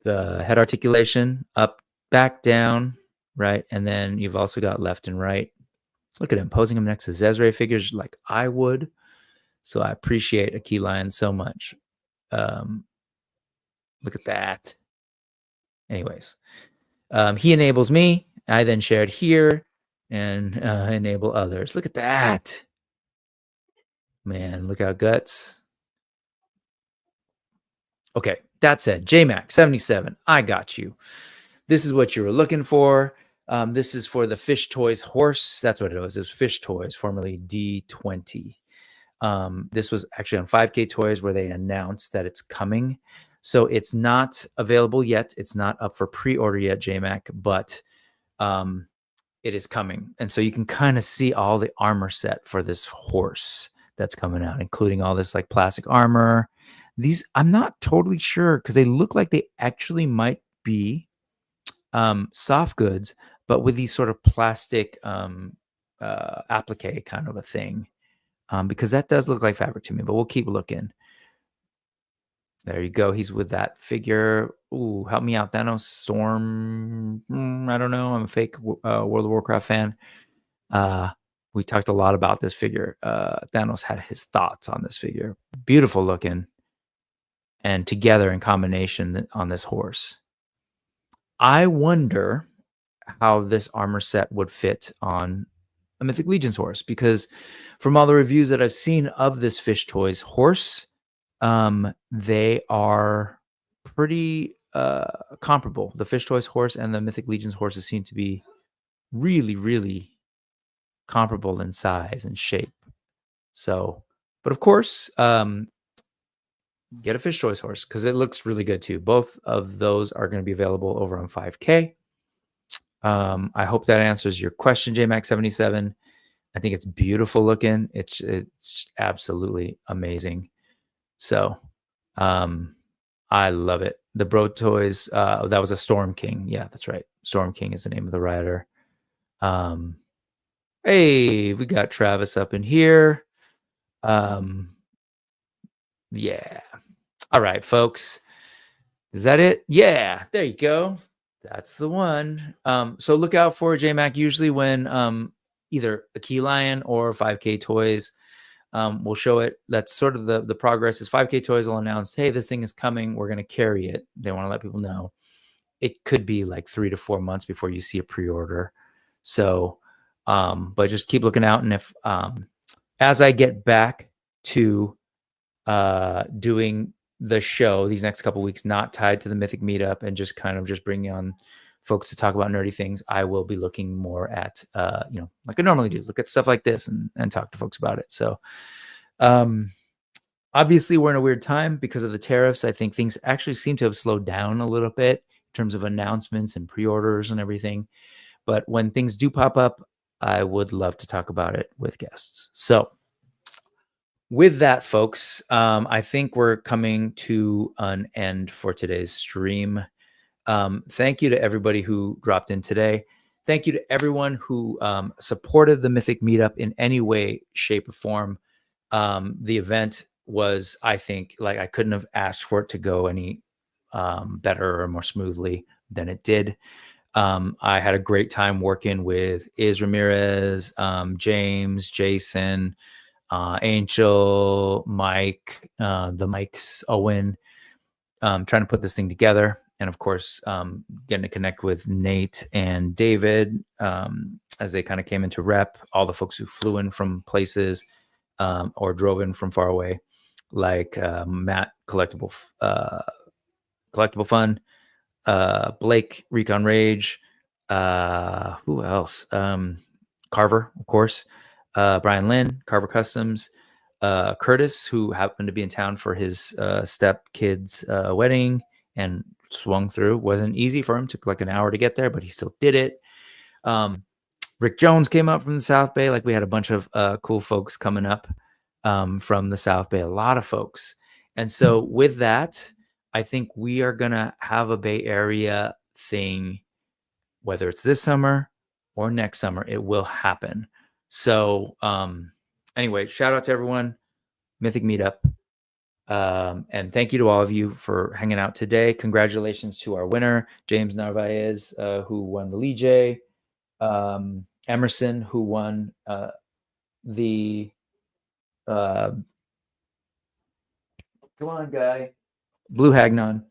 the head articulation, up, back, down, right? And then you've also got left and right. Look at him posing him next to Zezre figures like I would. So I appreciate a key lion so much. Look at that. Anyways, he enables me. I then shared here and enable others. Look at that. Man, look out guts. Okay, that said, JMac77, I got you. This is what you were looking for. This is for the Fish Toys horse. That's what it was. It was Fish Toys, formerly D20. This was actually on 5K Toys where they announced that it's coming. So it's not available yet. It's not up for pre-order yet, JMac, but it is coming. And so you can kind of see all the armor set for this horse that's coming out, including all this like plastic armor. These, I'm not totally sure because they look like they actually might be soft goods, but with these sort of plastic applique kind of a thing. Because that does look like fabric to me, but we'll keep looking. There you go. He's with that figure. Ooh, help me out, Thanos. Storm. I don't know. I'm a fake World of Warcraft fan. We talked a lot about this figure. Thanos had his thoughts on this figure. Beautiful looking. And together in combination on this horse. I wonder how this armor set would fit on a Mythic Legions horse, because from all the reviews that I've seen of this Fish Toys horse, they are pretty comparable. The Fish Toys horse and the Mythic Legions horses seem to be really, really comparable in size and shape. So, but of course, get a Fish Toys horse because it looks really good too. Both of those are going to be available over on 5K. I hope that answers your question, JMac77. I think it's beautiful looking. It's absolutely amazing. So I love it. The Bro Toys, that was a Storm King. Yeah, that's right. Storm King is the name of the rider. Hey, we got Travis up in here. Yeah. All right, folks. Is that it? Yeah, there you go. That's the one. So look out for JMac usually when either a Key Lion or 5K Toys will show it. That's sort of the progress is 5K Toys will announce, hey, this thing is coming. We're going to carry it. They want to let people know. It could be like 3 to 4 months before you see a pre-order. So, but just keep looking out. And if as I get back to doing the show these next couple weeks, not tied to the Mythic Meetup and just kind of just bringing on folks to talk about nerdy things, I will be looking more at, like I normally do, look at stuff like this and talk to folks about it. So obviously we're in a weird time because of the tariffs. I think things actually seem to have slowed down a little bit in terms of announcements and pre-orders and everything. But when things do pop up, I would love to talk about it with guests. So with that, folks, I think we're coming to an end for today's stream. Thank you to everybody who dropped in today. Thank you to everyone who supported the Mythic Meetup in any way, shape, or form. The event was, I think, like I couldn't have asked for it to go any better or more smoothly than it did. I had a great time working with Iz Ramirez, James, Jason, Angel, Mike, the Mikes, Owen, trying to put this thing together. And of course, getting to connect with Nate and David as they kind of came into rep, all the folks who flew in from places or drove in from far away, like Matt, Collectible Fun, Blake, Recon Rage, who else? Carver, of course, Brian Lynn, Carver Customs, Curtis, who happened to be in town for his stepkid's wedding and swung through. Wasn't easy for him. Took like an hour to get there, but he still did it. Rick Jones came up from the South Bay. Like we had a bunch of cool folks coming up from the South Bay, a lot of folks. And so with that, I think we are going to have a Bay Area thing, whether it's this summer or next summer, it will happen. So anyway, shout out to everyone, Mythic Meetup. And thank you to all of you for hanging out today. Congratulations to our winner, James Narvaez, who won the Lee Emerson, who won the come on guy, Blue Hagnon,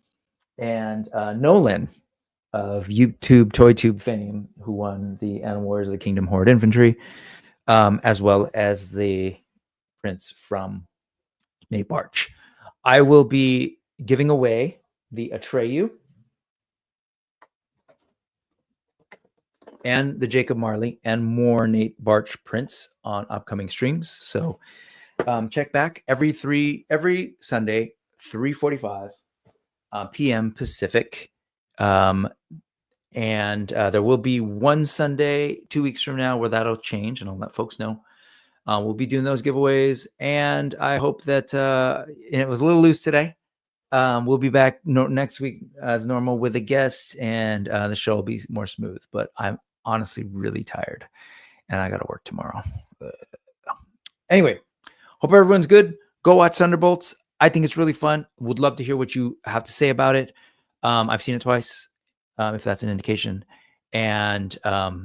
and Nolan of YouTube ToyTube fame, who won the Animal Warriors of the Kingdom Horde Infantry, as well as the prince from Nate Barch. I will be giving away the Atreyu and the Jacob Marley and more Nate Barch prints on upcoming streams. So check back every Sunday, 3:45 p.m. Pacific. And there will be one Sunday 2 weeks from now where that'll change, and I'll let folks know. We'll be doing those giveaways, and I hope that it was a little loose today. We'll be back next week as normal with a guest, and the show will be more smooth. But I'm honestly really tired, and I got to work tomorrow. Anyway, hope everyone's good. Go watch Thunderbolts. I think it's really fun. Would love to hear what you have to say about it. I've seen it twice, if that's an indication. And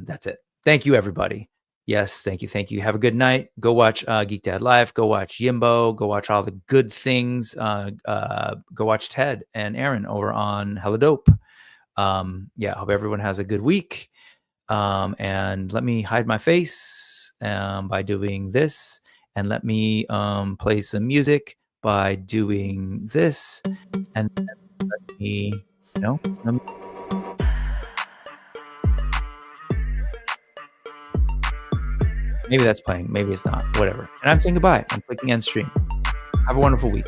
that's it. Thank you, everybody. Yes, thank you. Thank you. Have a good night. Go watch Geek Dad Live. Go watch Yimbo. Go watch all the good things. Go watch Ted and Aaron over on Hella Dope. Yeah, hope everyone has a good week. And let me hide my face by doing this. And let me play some music by doing this. And let me, maybe that's playing. Maybe it's not. Whatever. And I'm saying goodbye. I'm clicking end stream. Have a wonderful week.